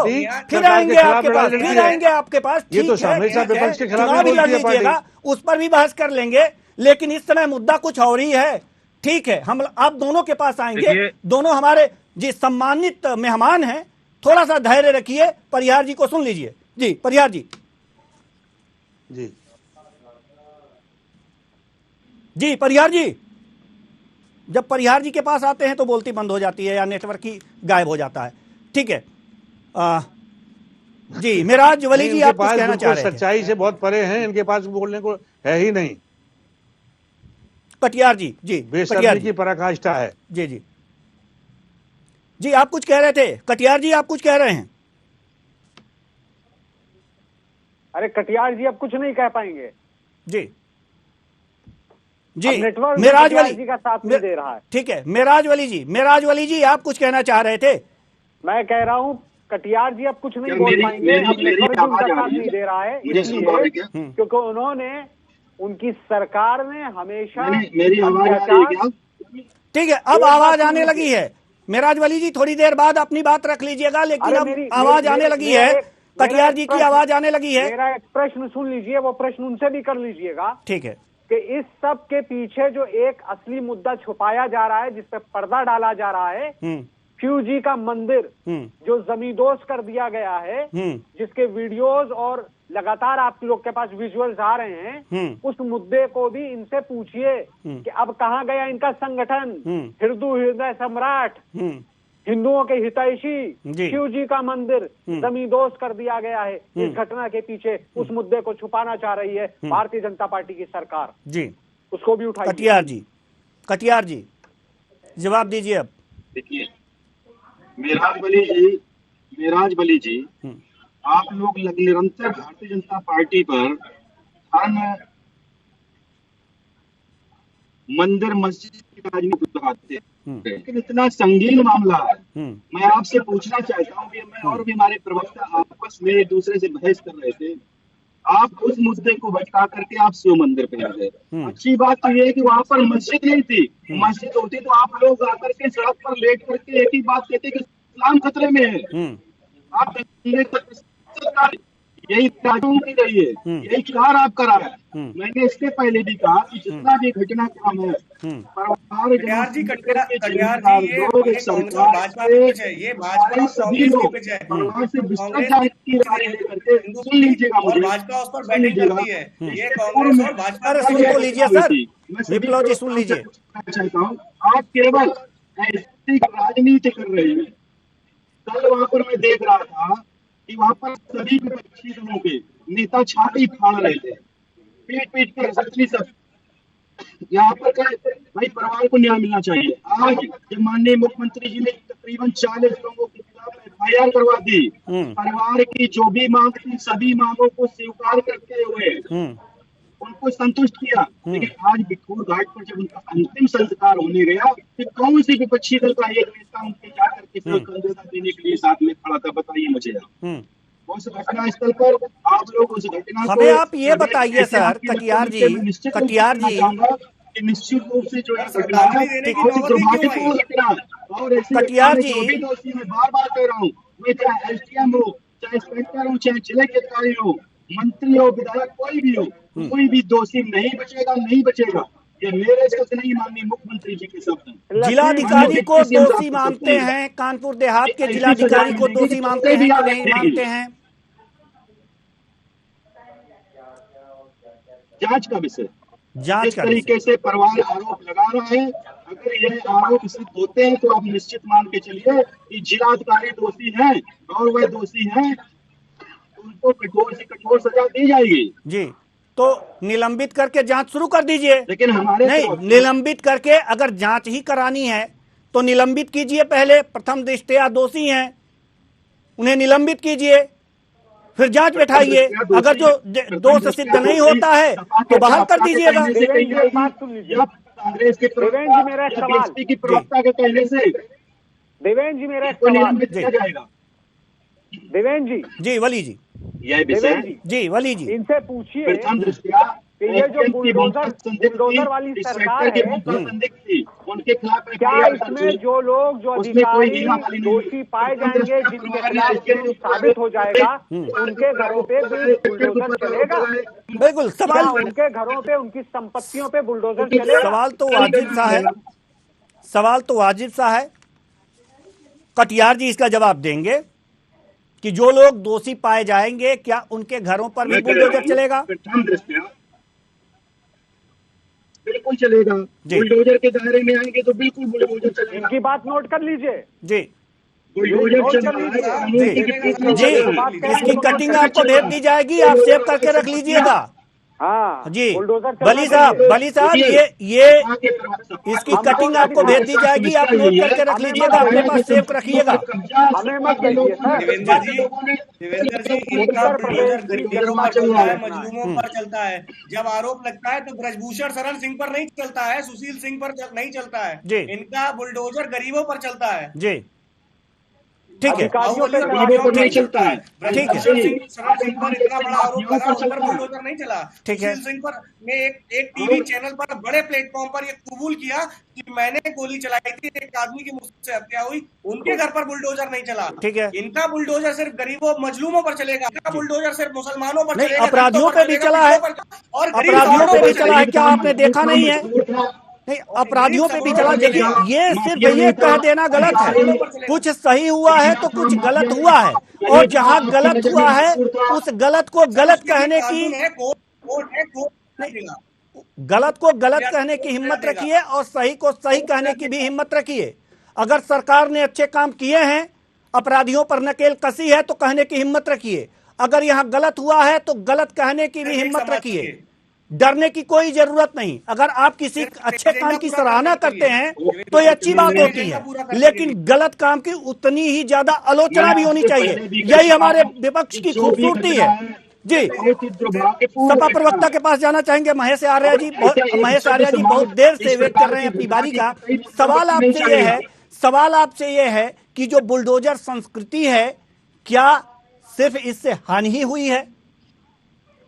फिर आएंगे आपके पास। ये तो हमेशा विपक्ष के खिलाफ बोलती है पार्टी, उस पर भी बहस कर लेंगे। लेकिन इस समय मुद्दा कुछ और ही है। ठीक है, हम आप दोनों के पास आएंगे, दोनों हमारे जी सम्मानित मेहमान हैं। थोड़ा सा धैर्य रखिए, परिहार जी को सुन लीजिए। जी परिहार जी। जी परिहार जी, जब परिहार जी के पास आते हैं तो बोलती बंद हो जाती है या नेटवर्क ही गायब हो जाता है। ठीक है जी मेराज वली जी, आप कुछ कहना चाह रहे थे? सच्चाई से बहुत परे हैं, इनके पास बोलने को है ही नहीं। कटियार जी, जी बेशर्मी की पराकाष्ठा है। जी जी जी, आप कुछ कह रहे थे? कटियार जी आप कुछ कह रहे हैं? अरे कटियार जी अब कुछ नहीं कह पाएंगे जी जी, नेटवर्क मेराज कटियार वली जी का साथ नहीं दे रहा है। ठीक है, मेराज वली जी आप कुछ कहना चाह रहे थे? मैं कह रहा हूँ कटियार जी अब कुछ नहीं बोल पाएंगे, अब नेटवर्क उनका साथ नहीं दे रहा है, इसलिए क्योंकि उन्होंने, उनकी सरकार ने हमेशा मेरी आवाज आ रही है क्या? ठीक है, अब आवाज आने लगी है। मेराज वली जी थोड़ी देर बाद अपनी बात रख लीजिएगा, लेकिन अब आवाज आने लगी है, कटियार जी की आवाज आने लगी है। मेरा एक प्रश्न सुन लीजिए, वो प्रश्न उनसे भी कर लीजिएगा। ठीक है कि इस सब के पीछे जो एक असली मुद्दा छुपाया जा रहा है, जिस पे पर्दा डाला जा रहा है, शिव जी का मंदिर जो जमींदोज कर दिया गया है, जिसके वीडियोस और लगातार आप लोग के पास विजुअल्स आ रहे हैं, उस मुद्दे को भी इनसे पूछिए कि अब कहाँ गया इनका संगठन हिंदू हृदय सम्राट, हिंदुओं के हितैषी शिव जी का मंदिर जमींदोज कर दिया गया है। इस घटना के पीछे उस मुद्दे को छुपाना चाह रही है भारतीय जनता पार्टी की सरकार जी, उसको भी उठाइए। कटियार जी जवाब दीजिए अब। देखिए मेराज वली जी आप लोग निरंतर भारतीय जनता पार्टी पर धर्म, मंदिर, मस्जिद की राजनीति लगाते हैं, लेकिन इतना संगीन मामला है। मैं आपसे पूछना चाहता हूँ कि मैं और भी हमारे प्रवक्ता आपस में एक दूसरे से बहस कर रहे थे, आप उस मुद्दे को भटका करके आप शिव मंदिर पे आ गए। अच्छी बात तो ये है कि वहां पर मस्जिद नहीं थी, मस्जिद होती तो आप लोग आकर के सड़क पर लेट करके एक ही बात कहते कि इस्लाम खतरे में है। आप यही राजों की रही है, यही चुनाव आप करा है। मैंने इसके पहले भी कहा कि जितना भी घटनाक्रम है, कटियार जी ये भाजपा के पीछे है, ये भाजपा सभी लोग सुन लीजिएगा, और भाजपा उस पर बैटिंग करती है। ये कांग्रेस और भाजपा सुन लीजिए सर, विप्लव जी सुन लीजिए। चाहता हूँ आप केवल ऐसी राजनीति कर रहे हैं। कल वहां पर मैं देख रहा था कि वहां पर सभी विपक्षी दलों के नेता छाती फाड़ रहे थे, पीट कर सचनी सब। यहाँ पर भाई परिवार को न्याय मिलना चाहिए। आज जब माननीय मुख्यमंत्री जी ने तकरीबन 40 लोगों के खिलाफ FIR करवा दी, परिवार की जो भी मांग थी सभी मांगों को स्वीकार करते हुए उनको संतुष्ट किया, लेकिन आज बिठूर घाट पर जब उनका अंतिम संस्कार होने गया तो कौन सी विपक्षी दल का एक नेता उनके जाकर के कंधेता देने के लिए साथ में खड़ा था? बताइए मुझे आप। उस घटना स्थल पर आप लोग उस घटना हमें आप ये बताइए सर, कटियार जी निश्चित रूप से जो है घटना है दुर्भाग्यपूर्ण घटना, और ऐसे कटियार जी जो भी दोषी, मैं बार बार कह रहा हूँ, वे चाहे SDM हो, चाहे इंस्पेक्टर हो, चाहे जिले के अधिकारी हो, मंत्री हो, विधायक, कोई भी हो, कोई भी दोषी नहीं बचेगा। ये मेरे शब्द नहीं, माननीय मुख्यमंत्री जी के शब्द हैं। जिलाधिकारी को दोषी मानते हैं, कानपुर देहात के जिलाधिकारी को दोषी मानते हैं कि नहीं मानते हैं? जांच का विषय, जांच इस तरीके से परिवार आरोप लगा रहा है। अगर यह आरोप सिद्ध होते हैं तो आप निश्चित मान के चलिए कि जिलाधिकारी दोषी हैं, और वह दोषी हैं उनको कठोर से कठोर सजा दी जाएगी। जी, तो निलंबित करके जांच शुरू कर दीजिए। लेकिन हमारे नहीं, निलंबित करके अगर जांच ही करानी है तो निलंबित कीजिए पहले। प्रथम दृष्टया दोषी हैं, उन्हें निलंबित कीजिए, फिर जांच बैठाइए। अगर जो दोष सिद्ध नहीं होता है तो बहाल कर दीजिएगा। कांग्रेस के बीजेपी की प्रवक्ता के कहने से देवेंद्र जी मेरा निलंबित किया जाएगा। देवेंद्र जी वली जी, यह विषय जी वली जी, इनसे पूछिए प्रथम दृष्टया कि ये जो बुलडोजर वाली सरकार है, उनके खिलाफ क्या इसमें जो लोग, जो अधिकारी दोषी पाए जाएंगे, जिनके खिलाफ साबित हो जाएगा, उनके घरों पे बुलडोजर चलेगा? बिल्कुल। सवाल उनके घरों पे, उनकी संपत्तियों पे बुलडोजर चलेगा? सवाल तो वाजिब सा है। कटियार जी इसका जवाब देंगे कि जो लोग दोषी पाए जाएंगे क्या उनके घरों पर भी बुलडोजर चलेगा? बिल्कुल चलेगा। बुलडोजर के दायरे में आएंगे तो बिल्कुल बुलडोजर चलेगा। इनकी बात नोट कर लीजिए जी बुलडोजर चल रहा है, कानून जी की विपरीत में जी चल रहा है। इसकी कटिंग आपको भेज दी जाएगी, आप सेव करके रख लीजिएगा। हाँ जी बुलडोजर बली साहब ये इसकी कटिंग आपको भेज दी जाएगी, आप नोट करके रख लीजिएगा, अपने पास सेव रखिएगा। हमें मत भेजिए सर। देवेंद्र जी इनका बुलडोजर गरीबों पर चलता है, मजलूमों पर चलता है। जब आरोप लगता है तो ब्रजभूषण शरण सिंह पर नहीं चलता है, सुशील सिंह पर नहीं चलता है। जी इनका बुलडोजर गरीबों पर चलता है। जी ठीक है, गरीबों पर नहीं चलता है। ठीक है, शरण सिंह पर इतना बड़ा आरोप लगा, उन पर बुलडोजर नहीं चला। ठीक है। सुशील सिंह पर ने एक टीवी चैनल पर बड़े प्लेटफॉर्म पर ये कबूल किया कि मैंने गोली चलाई थी, एक आदमी की मुझसे हत्या हुई, उनके घर पर बुलडोजर नहीं चला। ठीक है। इनका बुलडोजर सिर्फ गरीबों मजलूमों पर चलेगा, इनका बुलडोजर सिर्फ मुसलमानों पर नहीं, चलेगा, अपराधियों पे भी चला है, और अपराधियों पे भी चला है, क्या आपने देखा नहीं है? नहीं, अपराधियों पे भी चला। देखिए ये सिर्फ ये कह देना गलत है, कुछ सही हुआ है तो कुछ गलत हुआ है, और जहां गलत हुआ है उस गलत को गलत कहने की गलत को गलत कहने की हिम्मत रखिए और सही को सही कहने की भी हिम्मत रखिए। अगर सरकार ने अच्छे काम किए हैं, अपराधियों पर नकेल कसी है तो कहने की हिम्मत रखिए, अगर यहां गलत हुआ है तो गलत कहने की भी हिम्मत रखिए। डरने की कोई जरूरत नहीं। अगर आप किसी अच्छे काम की सराहना करते हैं तो ये अच्छी बात होती है, लेकिन गलत काम की उतनी ही ज्यादा आलोचना भी होनी चाहिए। यही हमारे विपक्ष की खूबसूरती है। जी सपा प्रवक्ता के पास जाना चाहेंगे महेश आर्य जी। महेश आर्य जी बहुत देर से वेट कर रहे हैं अपनी बारी का। सवाल आपसे ये है कि जो बुलडोजर संस्कृति है, क्या सिर्फ इससे हानि ही हुई है?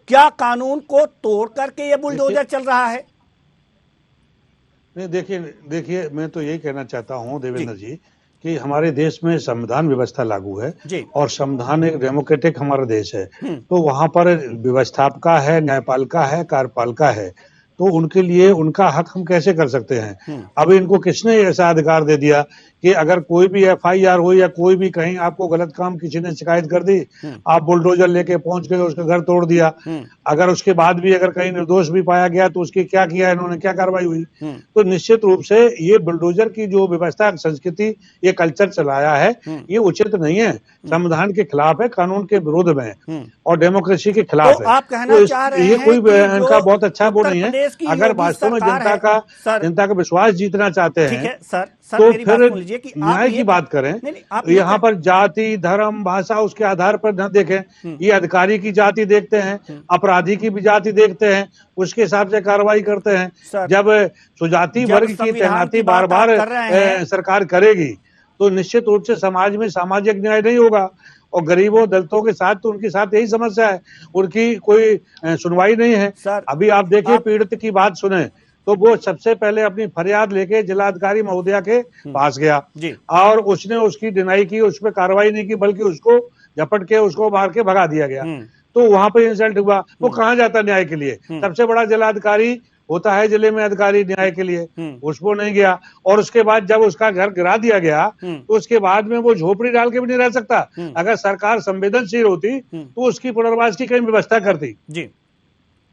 क्या कानून को तोड़ करके ये बुलडोजर चल रहा है? नहीं, देखिए मैं तो यही कहना चाहता हूं देवेंद्र जी कि हमारे देश में संविधान व्यवस्था लागू है और संविधान एक डेमोक्रेटिक हमारा देश है, तो वहां पर व्यवस्थापिका है, न्यायपालिका है, कार्यपालिका है, तो उनके लिए उनका हक हम कैसे कर सकते हैं? अब इनको किसने ऐसा अधिकार दे दिया कि अगर कोई भी FIR हो या कोई भी कहीं आपको गलत काम किसी ने शिकायत कर दी, आप बुलडोजर लेके पहुंच गए, उसका घर तोड़ दिया, अगर उसके बाद भी अगर कहीं निर्दोष भी पाया गया तो उसकी क्या किया, इन्होंने क्या कार्रवाई हुई? तो निश्चित रूप से ये बुलडोजर की जो व्यवस्था संस्कृति ये कल्चर चलाया है, ये उचित नहीं है, संविधान के खिलाफ है, कानून के विरोध में है और डेमोक्रेसी के खिलाफ तो है। आप कहना चाह रहे हैं कोई कि इनका बहुत अच्छा वो नहीं है। अगर वास्तव में जनता का विश्वास जीतना चाहते हैं तो फिर न्याय की बात करें। यहाँ पर जाति, धर्म, भाषा उसके आधार पर न देखें, ये अधिकारी की जाति देखते हैं, अपराधी की भी जाति देखते हैं, उसके हिसाब से कार्रवाई करते हैं। जब सुजाति वर्ग की तैनाती बार बार सरकार करेगी तो निश्चित रूप से समाज में सामाजिक न्याय नहीं होगा और गरीबों दलितों के साथ तो उनके साथ यही समस्या है, उनकी कोई सुनवाई नहीं है। अभी आप देखिए पीड़ित की बात सुने तो वो सबसे पहले अपनी फरियाद लेके जिलाधिकारी महोदया के पास गया और उसने उसकी डिनाई की, उस पर कार्रवाई नहीं की, बल्कि उसको झपट के उसको मार के भगा दिया गया। तो वहां पे इंसल्ट हुआ, वो कहाँ जाता न्याय के लिए? सबसे बड़ा जिलाधिकारी होता है जिले में अधिकारी न्याय के लिए, उसको नहीं गया। और उसके बाद जब उसका घर गिरा दिया गया तो उसके बाद में वो झोपड़ी डाल के भी नहीं रह सकता। अगर सरकार संवेदनशील होती तो उसकी पुनर्वास की कहीं व्यवस्था करती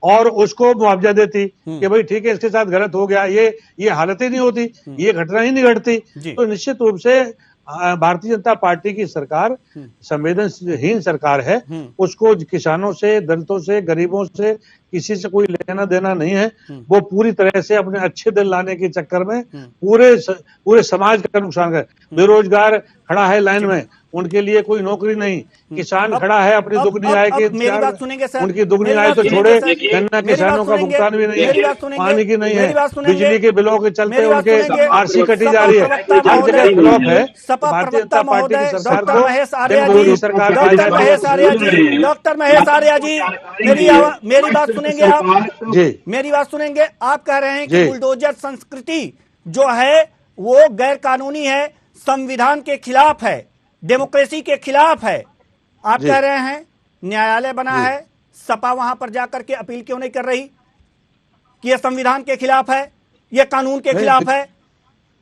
और उसको मुआवजा देती कि भाई ठीक है इसके साथ गलत हो गया, ये हालत ही नहीं होती, ये घटना ही नहीं घटती। तो निश्चित रूप से भारतीय जनता पार्टी की सरकार संवेदनहीन सरकार है, उसको किसानों से, दलितों से, गरीबों से किसी से कोई लेना देना नहीं है। वो पूरी तरह से अपने अच्छे दिन लाने के चक्कर में पूरे समाज का नुकसान कर। बेरोजगार खड़ा है लाइन में, उनके लिए कोई नौकरी नहीं, किसान खड़ा है अपनी दुगनी आय के, उनकी दुगनी आय तो छोड़े, गन्ना किसानों का भुगतान भी नहीं है, पानी की नहीं है, बिजली के बिलों के चलते उनके RC कटी जा रही है, हर जगह ब्लॉक है। भारतीय जनता पार्टी की सरकार को मोदी सरकार डॉक्टर महेश आर्य जी मेरी बात सुनेंगे आप? मेरी बात सुनेंगे? आप कह रहे हैं कि बुलडोजर संस्कृति जो है वो गैर कानूनी है, संविधान के खिलाफ है, डेमोक्रेसी के खिलाफ है। आप कह रहे हैं न्यायालय बना है, सपा वहां पर जाकर के अपील क्यों नहीं कर रही कि यह संविधान के खिलाफ है, यह कानून के खिलाफ है?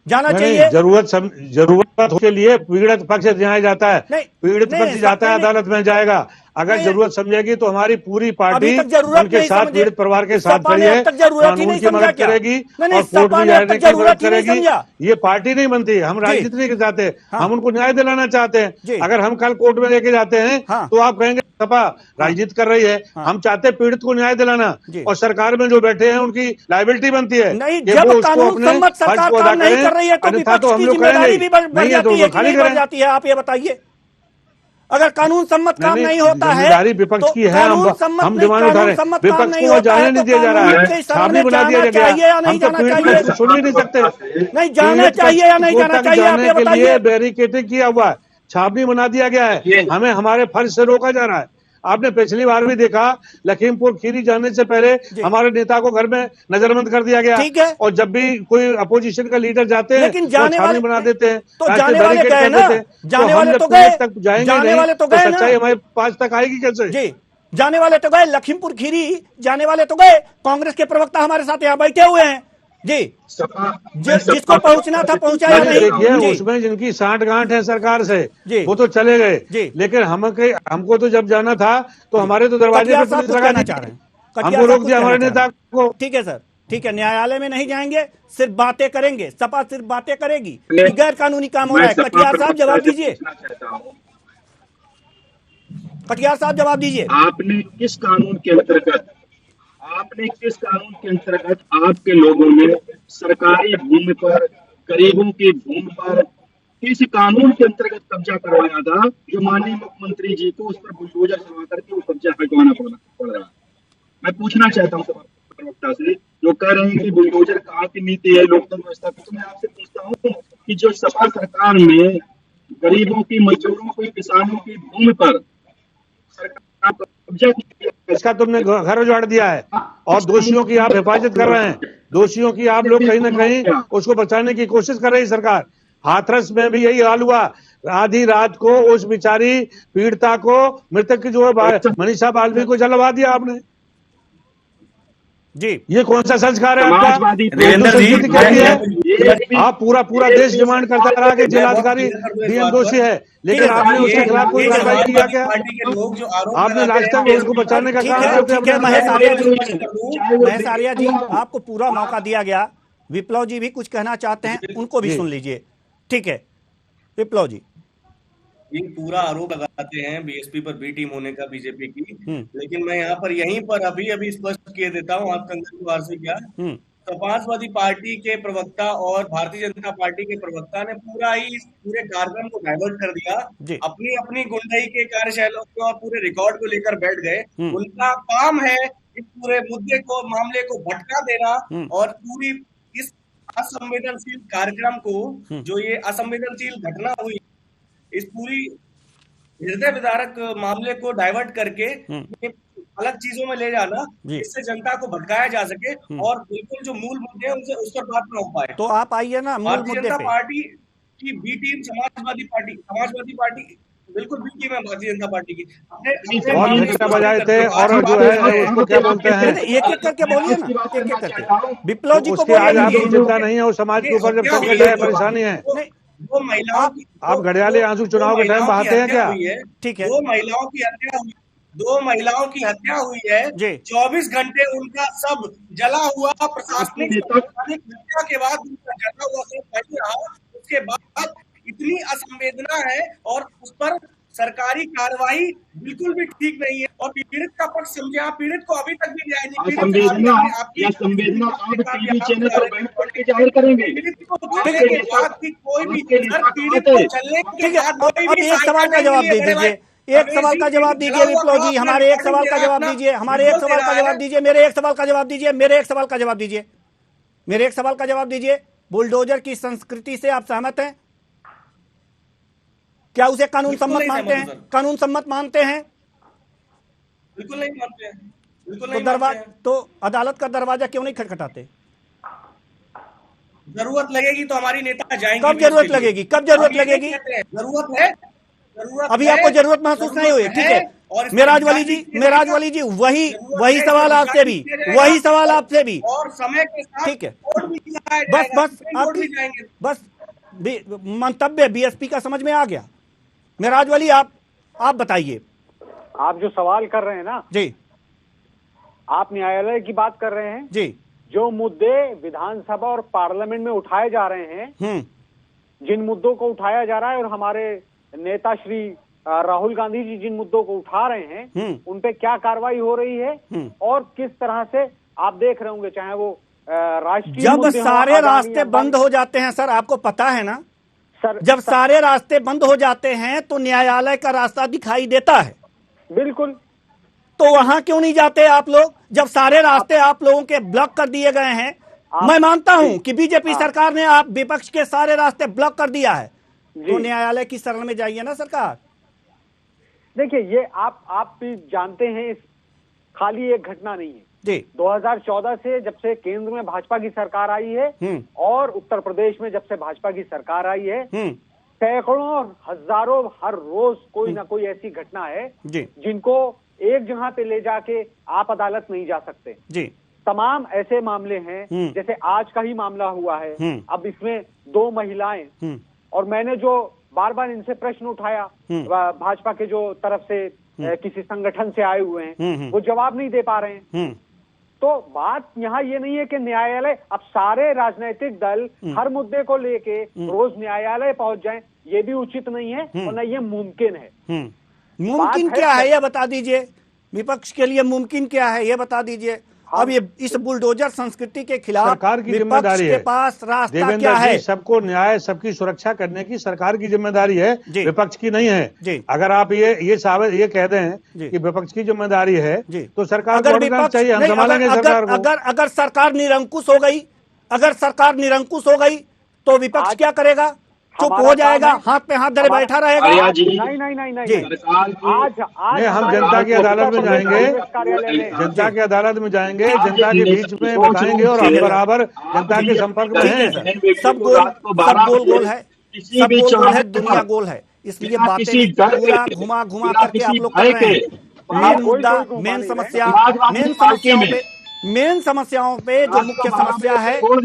जाना चाहिए। जरूरत के लिए पीड़ित पक्ष न्याय जाता है, पीड़ित पक्ष जाता है अदालत में जाएगा। अगर जरूरत समझेगी तो हमारी पूरी पार्टी अभी तक जरूरत उनके नहीं साथ समझे। पीड़ित परिवार के साथ सपा खड़ी ने है, अब तक जरूरत ही कानून नहीं की समझा मदद क्या? करेगी नहीं, और कोर्ट सपा में ने अब जाने तक की मदद जरूरत ही नहीं करेगी। समझा। ये पार्टी नहीं बनती, हम राजनीति नहीं चाहते, हम उनको न्याय दिलाना चाहते हैं। अगर हम कल कोर्ट में लेके जाते हैं तो आप कहेंगे सपा राजनीति कर रही है, हम चाहते हैं पीड़ित को न्याय दिलाना, और सरकार में जो बैठे हैं उनकी लायबिलिटी बनती है नहीं, कि जब वो उसको कानून अपने सम्मत फर्ज सरकार को अदा काम नहीं करें, कर रही है तो अन्यथा विपक्ष तो हम की लोग जिम्मेदारी भी बढ़ नहीं है तो जाती है कि खाली नहीं बढ़ करें। जाती है? आप ये बताइए। अगर कानून सम्मत काम नहीं होता है जिम्मेदारी विपक्ष तो की है, कानून सम्मत हम नहीं, डिमांड उठा कानून रहे हैं, सम्मत काम विपक्ष नहीं को वो होता जाने है नहीं तो दिया जा रहा कानून है, के शरण छावनी में बना दिया जाना गया। चाहिए या नहीं हम तो जाना पीड़ित चाहिए? को सुन ही नहीं सकते, नहीं, जाना चाहिए या नहीं जाना चाहिए? आप ये के बताइए। लिए बैरिकेडिंग किया हुआ है, छावनी बना दिया गया है, हमें हमारे फर्ज से रोका जा रहा है। आपने पिछली बार भी देखा, लखीमपुर खीरी जाने से पहले हमारे नेता को घर में नजरबंद कर दिया गया, ठीक है। और जब भी कोई अपोजिशन का लीडर जाते हैं लेकिन जाने छावनी वाले बना देते हैं, तो रास्ते जाने वाले बैरिकेड गए कर ना, देते हैं। जाने हम वाले जब तो पूरे गए, तक जाएंगे जाने नहीं, वाले तो तो गए ना। सच्चाई हमारे पास तक आएगी कैसे? जी, जाने वाले तो गए, लखीमपुर खीरी जाने वाले तो गए। कांग्रेस के प्रवक्ता हमारे साथ यहाँ बैठे हुए हैं जी, जिसको पहुंचना था पहुंचाया नहीं। देखिए, जी, उसमें जिनकी साठ गांठ है सरकार से जी, वो तो चले गए, जी। लेकिन हमको तो जब जाना था तो हमारे तो दरवाजे कटियार पे साहब पुलिस कुछ लगा कहना दी, चाह रहे हैं। हमको कटियार रोक साहब कुछ दिया हमारे कहना चाह नेता रहे हैं। को। ठीक है सर, ठीक है, न्यायालय में नहीं जाएंगे, सिर्फ बातें करेंगे, सपा सिर्फ बातें करेगी कि गैर कानूनी काम हो रहा है। कटियार साहब जवाब दीजिए, कटियार साहब जवाब दीजिए। आपने किस कानून के अंतर्गत आपके लोगों ने सरकारी भूमि पर, गरीबों की भूमि पर किस कानून के अंतर्गत कब्जा करवाया था, जो माननीय मुख्यमंत्री जी को उस पर बुलडोजर चला करके वो कब्जा हटवाना पड़ रहा है? मैं पूछना चाहता हूँ प्रवक्ता से, जो कह रहे हैं कि बुलडोजर कहाँ की नीति है, लोकतंत्र व्यवस्था की, तो मैं आपसे पूछता हूँ कि जो सपा सरकार ने गरीबों की, मजदूरों की, किसानों की भूमि पर सरकार कब्जा किया, इसका तुमने घर उजाड़ दिया है, और दोषियों की आप हिफाजत कर रहे हैं, दोषियों की आप लोग कहीं ना कहीं उसको बचाने की कोशिश कर रही है सरकार। हाथरस में भी यही हाल हुआ, आधी रात को उस बेचारी पीड़िता को, मृतक की जो है मनीषा बाल्मी को जलवा दिया आपने जी। ये कौन सा संस्कार है आपका? देवेंद्र जी, आप पूरा देश डिमांड करता रहा कि जिलाधिकारी डीएम दोषी है, लेकिन आपने उसके खिलाफ कोई कार्रवाई किया क्या? आपने लास्ट तक उसको बचाने का काम ठीक है, महेश आर्या जी, महेश आर्या जी, आपको पूरा मौका दिया गया। विप्लव जी भी कुछ कहना चाहते हैं, उनको भी सुन लीजिए। ठीक है, विप्लव जी। ये पूरा आरोप लगाते हैं बीएसपी पर, बी टीम होने का बीजेपी की, लेकिन मैं यहाँ पर यहीं पर अभी स्पष्ट किए देता हूँ, आप कंगन से क्या समाजवादी पार्टी के प्रवक्ता और भारतीय जनता पार्टी के प्रवक्ता ने पूरे कार्यक्रम को डाइवर्ट कर दिया, अपनी गुंडई के कार्यशैलियों को और पूरे रिकॉर्ड को लेकर बैठ गए। उनका काम है इस पूरे मुद्दे को, मामले को भटका देना, और पूरी इस असंवेदनशील कार्यक्रम को, जो ये असंवेदनशील घटना हुई, इस पूरी हृदय विदारक मामले को डाइवर्ट करके अलग चीजों में ले जाना, इससे जनता को भटकाया जा सके और बिल्कुल जो मूल मुद्दे हैं उनसे उस पर बात न हो पाए। तो आप आइए ना मूल भारतीय मुद्दे जनता पे। पार्टी की बी टीम समाजवादी पार्टी बिल्कुल बी टीम है भारतीय जनता पार्टी की। बजाए थे, और जो है उसको क्या बोलते हैं, एक एक करके बोलिए ना, एक एक करके। विप्लव जी को आज आपकी चिंता नहीं है, वो समाज के ऊपर जब संकट है, परेशानी है, वो महिलाओं की, आप घड़ियाली आंसू चुनाव के टाइम बहाते हैं क्या? ठीक है, दो महिलाओं की हत्या हुई है, 24 घंटे उनका सब जला हुआ, प्रशासनिक हत्या के बाद उनका जला हुआ सब वही रहा। उसके बाद इतनी असंवेदना है और उस पर सरकारी कार्रवाई बिल्कुल भी ठीक नहीं है, और पीड़ित का पक्ष समझे आप, पीड़ित को अभी तक भी न्याय नहीं, संवेदना आप टीवी चैनल पर बैठ करके जाहिर करेंगे। पीड़ित को चलने के बाद की कोई भी पीड़ित को चलने के बाद कोई भी एक सवाल का जवाब दे दीजिए, एक सवाल का जवाब दीजिए विप्लव जी, हमारे एक सवाल का जवाब दीजिए, हमारे एक सवाल का जवाब दीजिए, मेरे एक सवाल का जवाब दीजिए, मेरे एक सवाल का जवाब दीजिए, मेरे एक सवाल का जवाब दीजिए। बुलडोजर की संस्कृति से आप सहमत हैं? क्या उसे कानून सम्मत मानते हैं? कानून सम्मत मानते हैं? बिल्कुल नहीं मानते हैं, बिल्कुल तो नहीं मानते हैं। तो अदालत का दरवाजा क्यों नहीं खटखटाते? जरूरत लगेगी तो हमारी नेता जाएंगे। कब जरूरत लगेगी? कब जरूरत लगेगी? जरूरत है, अभी आपको जरूरत महसूस नहीं हुई? ठीक है, मेराज वाली जी, वही सवाल आपसे भी, वही सवाल आपसे भी, और समय के साथ ठीक है, बस मंतव्य बीएसपी का समझ में आ गया। मेराज वाली आप बताइए, आप जो सवाल कर रहे हैं ना जी, आप न्यायालय की बात कर रहे हैं जी, जो मुद्दे विधानसभा और पार्लियामेंट में उठाए जा रहे हैं, जिन मुद्दों को उठाया जा रहा है और हमारे नेता श्री राहुल गांधी जी जिन मुद्दों को उठा रहे हैं उन पे क्या कार्रवाई हो रही है और किस तरह से आप देख रहे होंगे, चाहे वो राष्ट्रीय जब मुद्दे हों, सारे अदानी रास्ते अंबानी- बंद हो जाते हैं सर, आपको पता है ना, सर जब सारे रास्ते बंद हो जाते हैं तो न्यायालय का रास्ता दिखाई देता है। बिल्कुल। तो वहां क्यों नहीं जाते आप लोग, जब सारे रास्ते आप लोगों के ब्लॉक कर दिए गए हैं? मैं मानता हूं कि बीजेपी सरकार ने आप विपक्ष के सारे रास्ते ब्लॉक कर दिया है, तो न्यायालय की शरण में जाइए ना सरकार। देखिए, ये आप भी जानते हैं, इस खाली एक घटना नहीं है जी। 2014 से जब से केंद्र में भाजपा की सरकार आई है और उत्तर प्रदेश में जब से भाजपा की सरकार आई है, सैकड़ों हजारों हर रोज कोई ना कोई ऐसी घटना है जिनको एक जगह पे ले जाके आप अदालत नहीं जा सकते जी। तमाम ऐसे मामले हैं, जैसे आज का ही मामला हुआ है, अब इसमें 2 महिलाएं, और मैंने जो बार बार इनसे प्रश्न उठाया, भाजपा के जो तरफ से किसी संगठन से आए हुए हैं, वो जवाब नहीं दे पा रहे हैं। तो बात यहाँ ये नहीं है कि न्यायालय, अब सारे राजनीतिक दल हर मुद्दे को लेके रोज न्यायालय पहुंच जाएं, ये भी उचित नहीं है और न ये मुमकिन है। मुमकिन क्या है ये बता दीजिए, विपक्ष के लिए मुमकिन क्या है ये बता दीजिए। अब ये इस बुलडोजर संस्कृति के खिलाफ सरकार की विपक्ष जिम्मेदारी के है, पास रास्ता देवेंद्र क्या है? जी, सबको न्याय, सबकी सुरक्षा करने की सरकार की जिम्मेदारी है, विपक्ष की नहीं है। अगर आप ये कह दें कि विपक्ष की जिम्मेदारी है तो सरकार को हटना चाहिए, हम संभालेंगे सरकार को। अगर सरकार निरंकुश हो गई, अगर सरकार निरंकुश हो गई तो विपक्ष क्या करेगा? चुप हो जाएगा, हाथ पे हाथ धरे बैठा रहेगा? नहीं। आज हम जनता की अदालत में जाएंगे, जनता की अदालत में जाएंगे, जनता के बीच में बताएंगे और हम बराबर जनता के संपर्क में हैं। सब गोल गोल है, सब गोल गोल है, दुनिया गोल है, इसलिए बातें पूरा घुमा घुमा करके आप लोग कर रहे हैं। मेन मुद्दा, मेन समस्याओं पे जो मुख्य समस्या है वो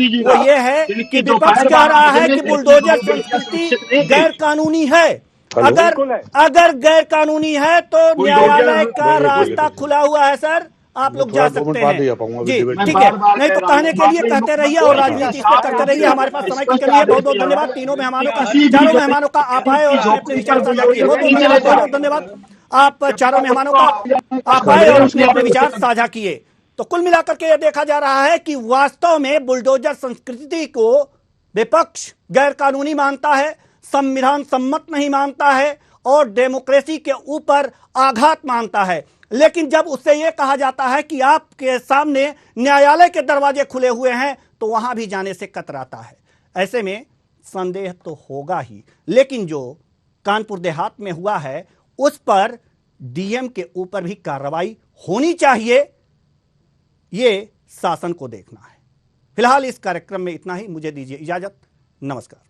ये है कि विपक्ष कह रहा है कि बुलडोजर संस्कृति गैर कानूनी है। अगर गैर कानूनी है तो न्यायालय का रास्ता खुला हुआ है सर, आप लोग जा सकते हैं जी, ठीक है। नहीं तो कहने के लिए कहते रहिए और राजनीति इस पे करते रहिए। हमारे पास समय के लिए बहुत बहुत धन्यवाद तीनों मेहमानों का, चारों मेहमानों का। आप आए और अपने विचार साझा किए, बहुत बहुत धन्यवाद आप चारों मेहमानों का। आप आए और अपने विचार साझा किए। तो कुल मिलाकर के यह देखा जा रहा है कि वास्तव में बुलडोजर संस्कृति को विपक्ष गैर कानूनी मानता है, संविधान सम्मत नहीं मानता है और डेमोक्रेसी के ऊपर आघात मानता है। लेकिन जब उससे यह कहा जाता है कि आपके सामने न्यायालय के दरवाजे खुले हुए हैं तो वहां भी जाने से कतराता है। ऐसे में संदेह तो होगा ही, लेकिन जो कानपुर देहात में हुआ है उस पर डीएम के ऊपर भी कार्रवाई होनी चाहिए, ये शासन को देखना है। फिलहाल इस कार्यक्रम में इतना ही, मुझे दीजिए इजाजत, नमस्कार।